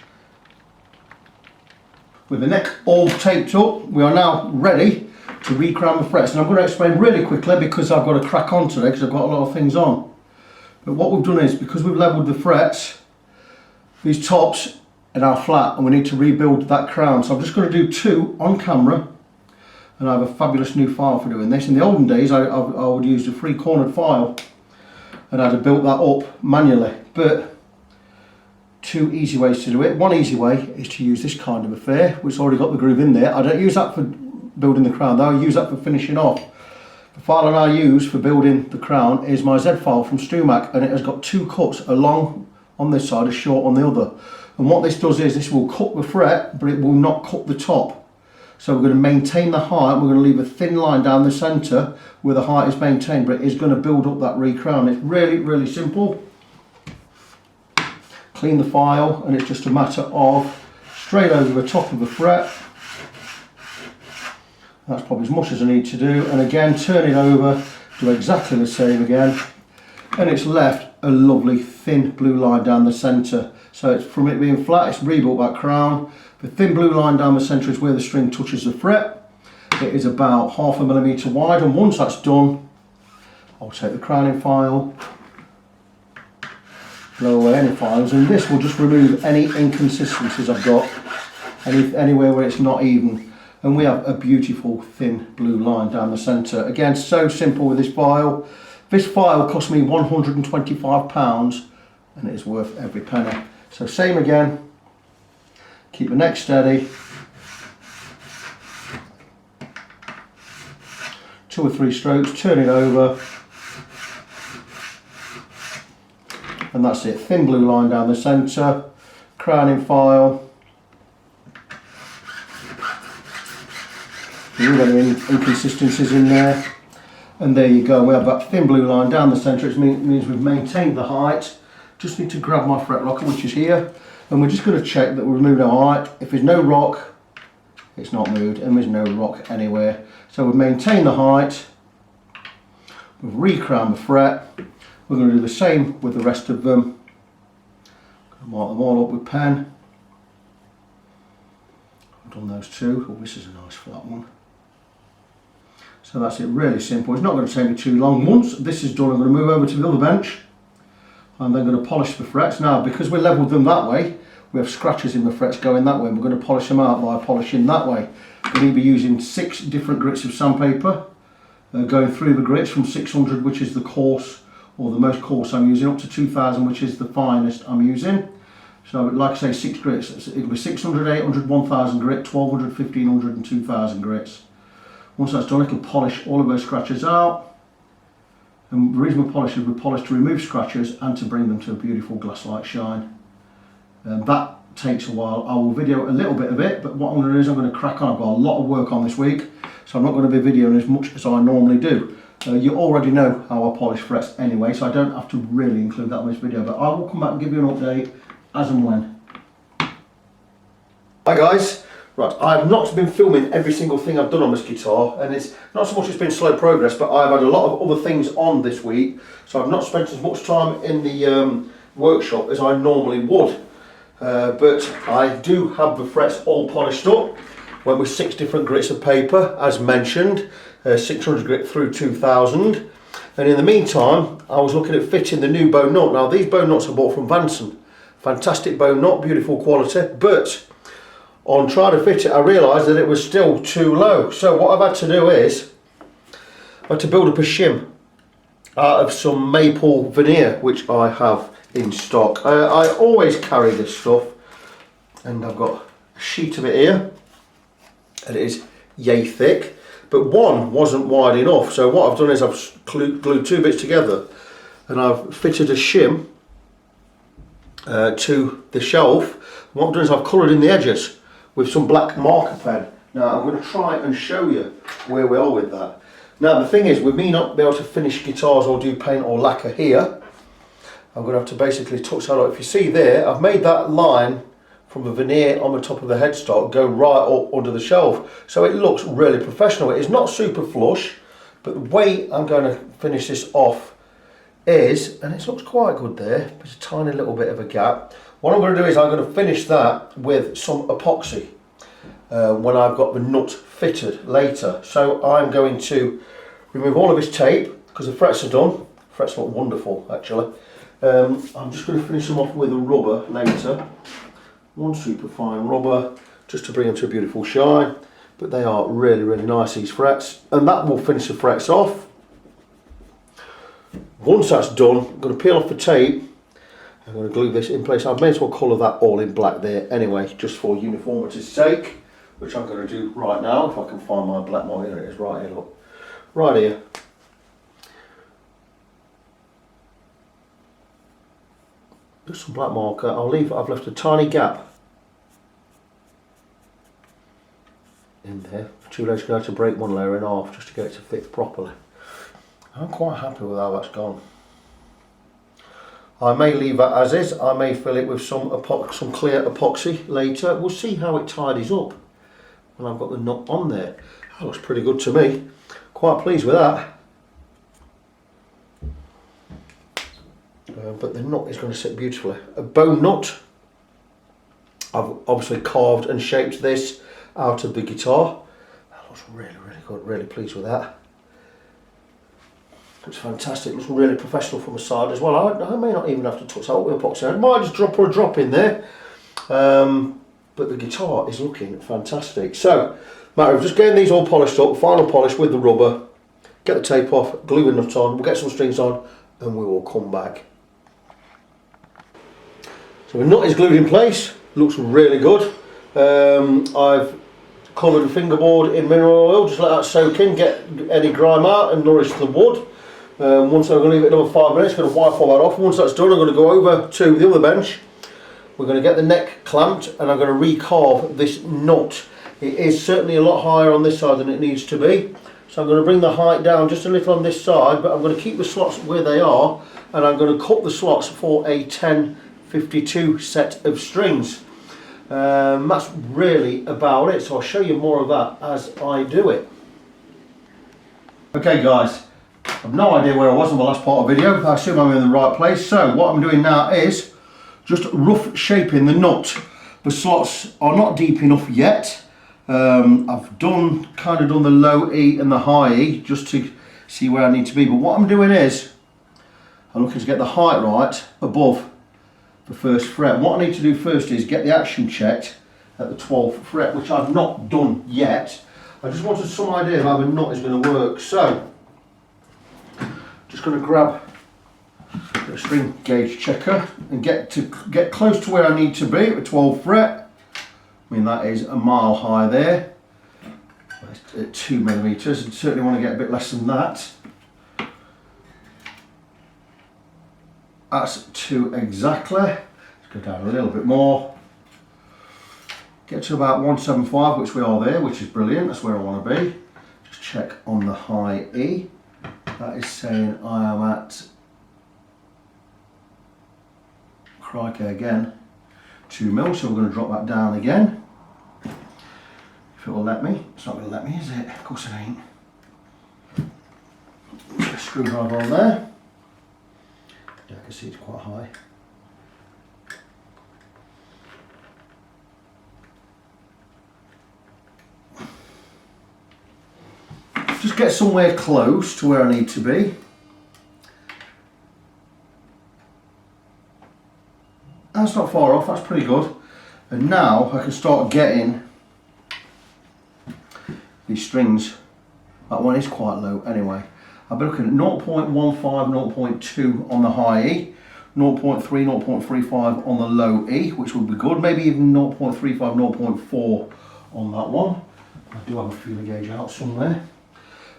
With the neck all taped up, we are now ready to recrown the frets. And I'm going to explain really quickly because I've got to crack on today because I've got a lot of things on. But what we've done is, because we've levelled the frets, these tops are now flat and we need to rebuild that crown. So I'm just going to do 2 on camera. And I have a fabulous new file for doing this. In the olden days, I would use a 3-cornered file and I'd have built that up manually. But 2 easy ways to do it. One easy way is to use this kind of affair, which already got the groove in there. I don't use that for building the crown though, I use that for finishing off. The file that I use for building the crown is my Z file from Stumac, and it has got 2 cuts, a long on this side, a short on the other. And what this does is, this will cut the fret, but it will not cut the top. So we're going to maintain the height, we're going to leave a thin line down the centre where the height is maintained, but it is going to build up that recrown. It's really, really simple. Clean the file, and it's just a matter of straight over the top of the fret. That's probably as much as I need to do, and again turn it over, do exactly the same again, and it's left a lovely thin blue line down the centre. So it's, from it being flat, it's rebuilt that crown. The thin blue line down the centre is where the string touches the fret. It is about 0.5 mm wide, and once that's done, I'll take the crowning file, blow away any files, and this will just remove any inconsistencies I've got, anywhere where it's not even. And we have a beautiful thin blue line down the centre. Again, so simple with this file. This file cost me £125 and it is worth every penny. So same again, keep the neck steady. 2 or 3 strokes, turn it over. And that's it, thin blue line down the centre, crowning file. Remove any inconsistencies in there, and there you go. We have that thin blue line down the centre. It means we've maintained the height. Just need to grab my fret rocker, which is here, and we're just going to check that we've removed our height. If there's no rock, it's not moved, and there's no rock anywhere. So we've maintained the height, we've recrowned the fret. We're going to do the same with the rest of them. Mark them all up with pen. I've done those 2. Oh, this is a nice flat one. So that's it, really simple. It's not going to take me too long. Once this is done, I'm going to move over to the other bench. I'm then going to polish the frets. Now, because we levelled them that way, we have scratches in the frets going that way, and we're going to polish them out by polishing that way. We're going to be using 6 different grits of sandpaper, going through the grits from 600, which is the coarse, or the most coarse I'm using, up to 2000, which is the finest I'm using. So, like I say, 6 grits. It'll be 600, 800, 1000 grit, 1200, 1500 and 2000 grits. Once that's done, it'll polish all of those scratches out. And the reason we polish is we polish to remove scratches and to bring them to a beautiful glass-like shine. That takes a while. I will video a little bit of it, but what I'm going to do is I'm going to crack on. I've got a lot of work on this week, so I'm not going to be videoing as much as I normally do. You already know how I polish frets anyway, so I don't have to really include that in this video, but I will come back and give you an update as and when. Hi guys. Right, I've not been filming every single thing I've done on this guitar, and it's not so much it's been slow progress, but I've had a lot of other things on this week, so I've not spent as much time in the workshop as I normally would. But I do have the frets all polished up. Went with 6 different grits of paper, as mentioned, 600 grit through 2000. And in the meantime, I was looking at fitting the new bone nut. Now, these bone nuts I bought from Vanson. Fantastic bone nut, beautiful quality, but on trying to fit it, I realised that it was still too low. So what I've had to do is, I had to build up a shim out of some maple veneer, which I have in stock. I always carry this stuff, and I've got sheet of it here, and it is yay thick, but one wasn't wide enough. So what I've done is I've glued two bits together, and I've fitted a shim to the shelf. What I've done is I've coloured in the edges with some black marker pen. Now I'm going to try and show you where we are with that. Now the thing is, with me not being able to finish guitars or do paint or lacquer here, I'm going to have to basically touch that up. If you see there, I've made that line from the veneer on the top of the headstock go right up under the shelf, so it looks really professional. It's not super flush, but the way I'm going to finish this off is, and it looks quite good there, there's a tiny little bit of a gap. What I'm going to do is I'm going to finish that with some epoxy when I've got the nut fitted later. So I'm going to remove all of this tape because the frets are done. Frets look wonderful actually. I'm just going to finish them off with a rubber later. One super fine rubber just to bring them to a beautiful shine, but they are really, really nice, these frets, and that will finish the frets off. Once that's done, I'm going to peel off the tape. I'm going to glue this in place. I may as well colour that all in black there anyway, just for uniformity's sake, which I'm going to do right now if I can find my black marker. Here it is, right here, look, right here. Just some black marker. I've left a tiny gap in there. Too late, going to have to break one layer in half just to get it to fit properly. I'm quite happy with how that's gone. I may leave that as is. I may fill it with some clear epoxy later. We'll see how it tidies up when I've got the nut on there. That looks pretty good to me. Quite pleased with that. But the nut is going to sit beautifully. A bone nut. I've obviously carved and shaped this out of the guitar. That looks really, really good. Really pleased with that. Looks fantastic. Looks really professional from the side as well. I may not even have to touch that up with epoxy. I might just drop a drop in there. But the guitar is looking fantastic. So, matter of just getting these all polished up, final polish with the rubber, get the tape off, glue the nut on, we'll get some strings on, and we will come back. So the nut is glued in place, looks really good. I've covered the fingerboard in mineral oil, just let that soak in, get any grime out and nourish the wood. Once I'm going to leave it another 5 minutes, going to wipe all that off. Once that's done, I'm going to go over to the other bench. We're going to get the neck clamped and I'm going to recarve this nut. It is certainly a lot higher on this side than it needs to be. So I'm going to bring the height down just a little on this side, but I'm going to keep the slots where they are, and I'm going to cut the slots for a 1052 set of strings. That's really about it, so I'll show you more of that as I do it. Okay guys, I've no idea where I was in my last part of the video. I assume I'm in the right place. So what I'm doing now is just rough shaping the nut. The slots are not deep enough yet. I've kind of done the low E and the high E just to see where I need to be. But what I'm doing is I'm looking to get the height right above the first fret. What I need to do first is get the action checked at the 12th fret, which I've not done yet. I just wanted some idea of how the nut is going to work. So just going to grab a string gauge checker and get close to where I need to be at the 12th fret. I mean, that is a mile high there. At 2 millimeters, and certainly want to get a bit less than that. That's 2 exactly. Let's go down a little bit more. Get to about 175, which we are there, which is brilliant. That's where I want to be. Just check on the high E. That is saying I am at, crikey again, 2 mil, so we're going to drop that down again. If it will let me. It's not going to let me, is it? Of course it ain't. Put a screwdriver on there. Yeah, I can see it's quite high. Just get somewhere close to where I need to be. That's not far off, that's pretty good. And now I can start getting these strings. That one is quite low anyway. I've been looking at 0.15, 0.2 on the high E, 0.3, 0.35 on the low E, which would be good. Maybe even 0.35, 0.4 on that one. I do have a feeler gauge out somewhere.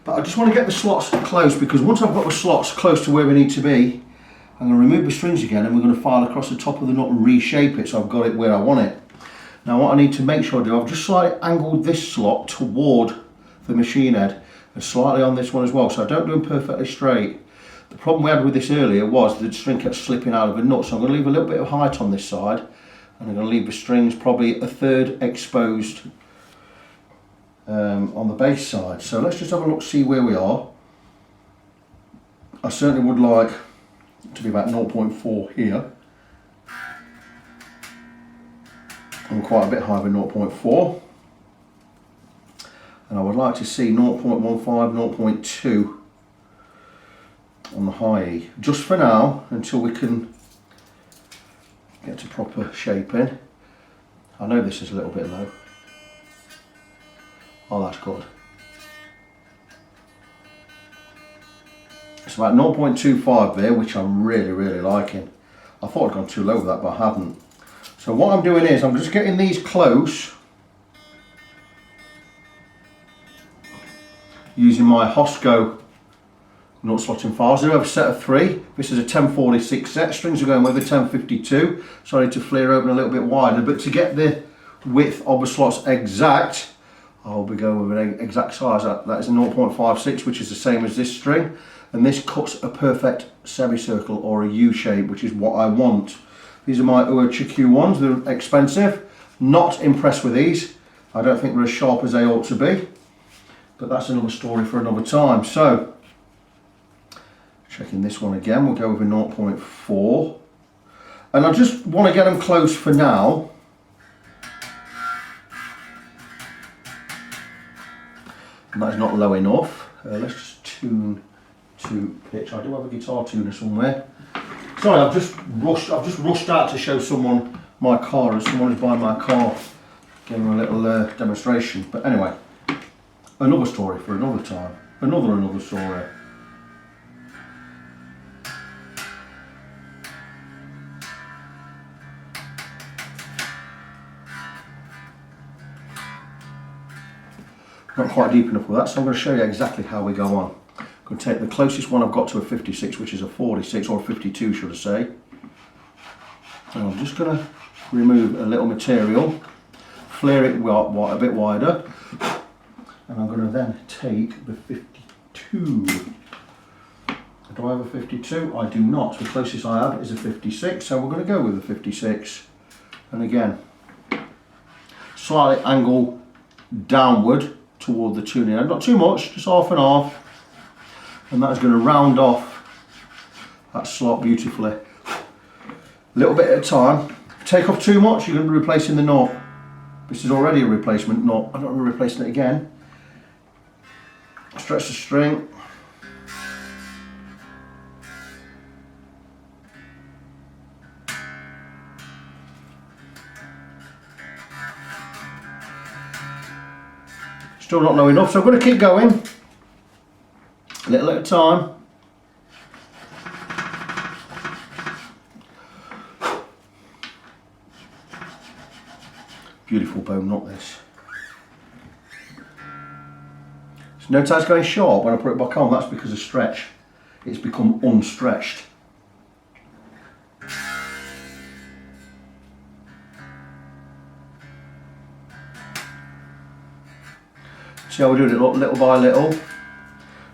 But I just want to get the slots close, because once I've got the slots close to where we need to be, I'm going to remove the strings again and we're going to file across the top of the nut and reshape it so I've got it where I want it. Now what I need to make sure I do, I've just slightly angled this slot toward the machine head and slightly on this one as well, so I don't do them perfectly straight. The problem we had with this earlier was the string kept slipping out of the nut, so I'm going to leave a little bit of height on this side and I'm going to leave the strings probably a third exposed on the bass side. So let's just have a look, see where we are. I certainly would like to be about 0.4 here and quite a bit higher than 0.4, and I would like to see 0.15, 0.2 on the high E, just for now until we can get to proper shaping. I know this is a little bit low. Oh, that's good. It's about 0.25 there, which I'm really liking. I thought I'd gone too low with that, but I haven't. So what I'm doing is I'm just getting these close using my Hosco nut slotting files. I do have a set of 3. This is a 1046 set. Strings are going with a 1052, so I need to flare open a little bit wider. But to get the width of the slots exact, I'll be going with an exact size. That is a 0.56, which is the same as this string. And this cuts a perfect semicircle or a U shape, which is what I want. These are my Uochikyu ones. They're expensive. Not impressed with these. I don't think they're as sharp as they ought to be. But that's another story for another time. So, checking this one again, we'll go with a 0.4. And I just want to get them close for now. And that's not low enough. Let's just tune to pitch. I do have a guitar tuner somewhere. Sorry, I've just rushed out to show someone my car, as someone is buying my car. Give them a little demonstration. But anyway, another story for another time. Another story. Not quite deep enough with that, so I'm going to show you exactly how we go on. I'm going to take the closest one I've got to a 56, which is a 46, or a 52 should I say. And I'm just going to remove a little material, flare it a bit wider, and I'm going to then take the 52. Do I have a 52? I do not. The closest I have is a 56, so we're going to go with a 56. And again, slightly angle downward toward the tuning end, not too much, just half and half, and that's going to round off that slot beautifully. A little bit at a time. If you take off too much, you're going to be replacing the knot. This is already a replacement knot. I don't want to replace it again. Stretch the string. Still not low enough, so I'm going to keep going, a little at a time. Beautiful bone knot this. So notice it's going sharp when I put it back on. That's because of stretch. It's become unstretched. See how we're doing it little by little.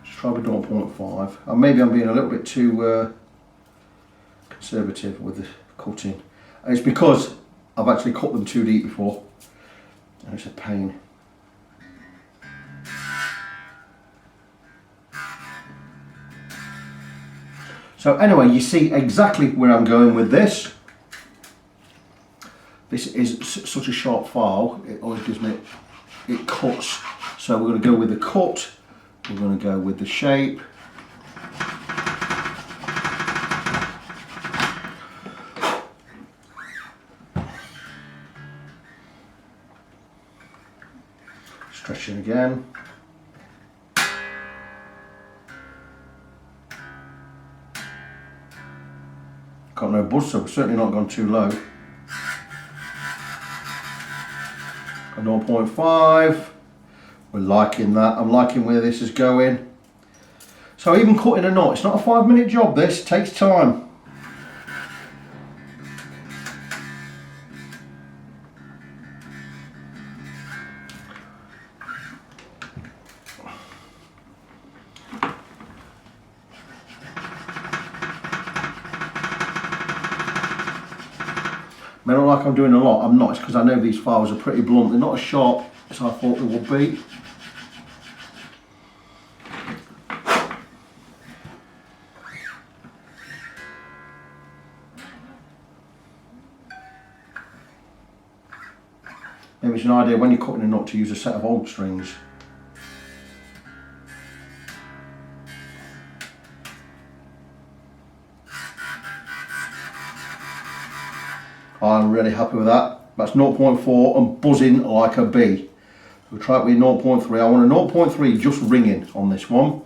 Just try with 0.5. And maybe I'm being a little bit too conservative with the cutting. And it's because I've actually cut them too deep before. And it's a pain. So anyway, you see exactly where I'm going with this. This is such a sharp file, it always gives me, it cuts. So we're going to go with the cut, we're going to go with the shape. Stretching again. got no buzz, so we've certainly not gone too low. A 0.5, we're liking that. I'm liking where this is going. So even cutting a knot, it's not a 5-minute job, this takes time. May not like I'm doing a lot, I'm not, it's because I know these files are pretty blunt, they're not as sharp as I thought they would be. Maybe it's an idea when you're cutting a knot to use a set of old strings. I'm really happy with that. That's 0.4 and buzzing like a bee. We'll try it with 0.3. I want a 0.3 just ringing on this one.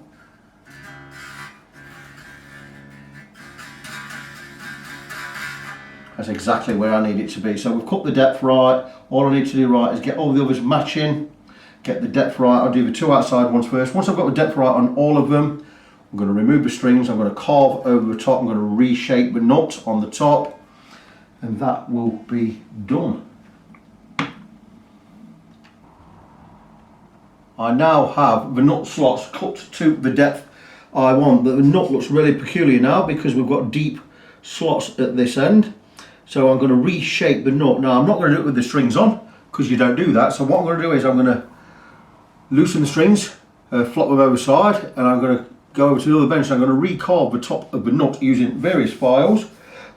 That's exactly where I need it to be. So we've cut the depth right. All I need to do right is get all the others matching, get the depth right. I'll do the 2 outside ones first. Once I've got the depth right on all of them, I'm going to remove the strings. I'm going to carve over the top. I'm going to reshape the nut on the top. And that will be done. I now have the nut slots cut to the depth I want. The nut looks really peculiar now because we've got deep slots at this end. So I'm going to reshape the nut. Now I'm not going to do it with the strings on because you don't do that. So what I'm going to do is I'm going to loosen the strings, flop them over the side, and I'm going to go over to the other bench. I'm going to recarve the top of the nut using various files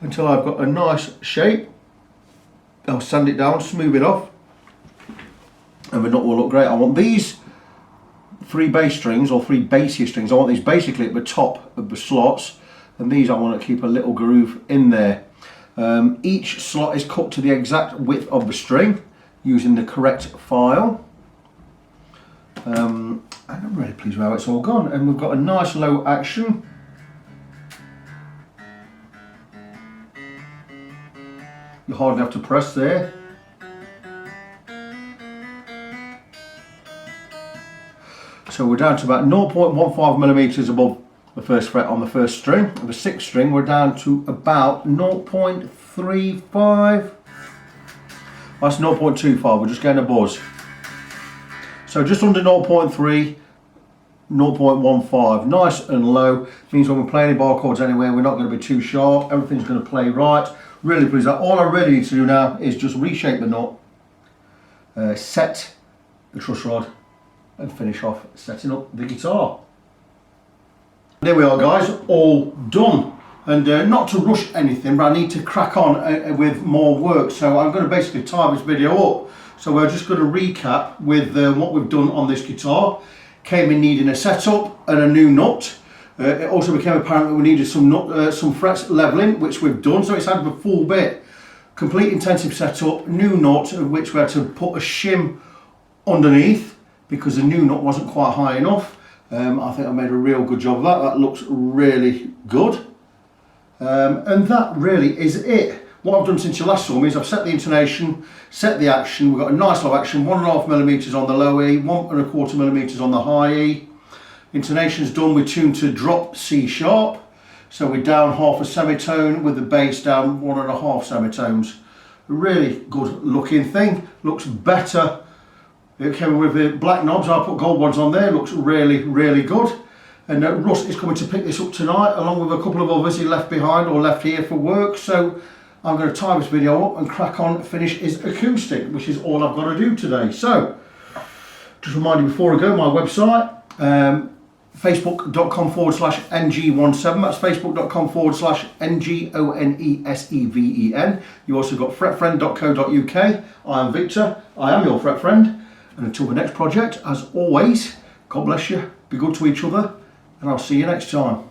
until I've got a nice shape. I'll sand it down, smooth it off, and the nut will look great. I want these 3 bass strings, or 3 bassier strings, I want these basically at the top of the slots, and these I want to keep a little groove in there. Each slot is cut to the exact width of the string using the correct file. And I'm really pleased with how it's all gone, and we've got a nice low action. You hardly have to press there. So we're down to about 0.15 millimeters above the first fret on the first string. On the 6th string we're down to about 0.35. That's 0.25, we're just getting a buzz. So just under 0.3, 0.15, nice and low. Means when we're playing bar chords anywhere, we're not going to be too sharp. Everything's going to play right. Really pleased. All I really need to do now is just reshape the nut, set the truss rod, and finish off setting up the guitar. There we are, guys, all done. And not to rush anything, but I need to crack on with more work. So I'm going to basically tie this video up. So we're just going to recap with what we've done on this guitar. Came in needing a setup and a new nut. It also became apparent that we needed some frets leveling, which we've done. So it's had the full bit. Complete intensive setup, new nut, of which we had to put a shim underneath because the new nut wasn't quite high enough. I think I made a real good job of that. That looks really good. And that really is it. What I've done since you last saw me is I've set the intonation, set the action. We've got a nice low action, 1.5 millimeters on the low E, 1.25 millimeters on the high E. Intonation's done, we're tuned to drop C sharp. So we're down half a semitone with the bass down 1.5 semitones. A really good looking thing, looks better. It came with the black knobs, I put gold ones on there, looks really, really good. And Russ is coming to pick this up tonight, along with a couple of others he left behind or left here for work. So I'm going to tie this video up and crack on, finish his acoustic, which is all I've got to do today. So, just remind you before I go, my website, facebook.com/ng17, that's facebook.com/NGONESEVEN. You also got fretfriend.co.uk. I am Victor, I am your fret friend, and until the next project, as always, God bless you, be good to each other, and I'll see you next time.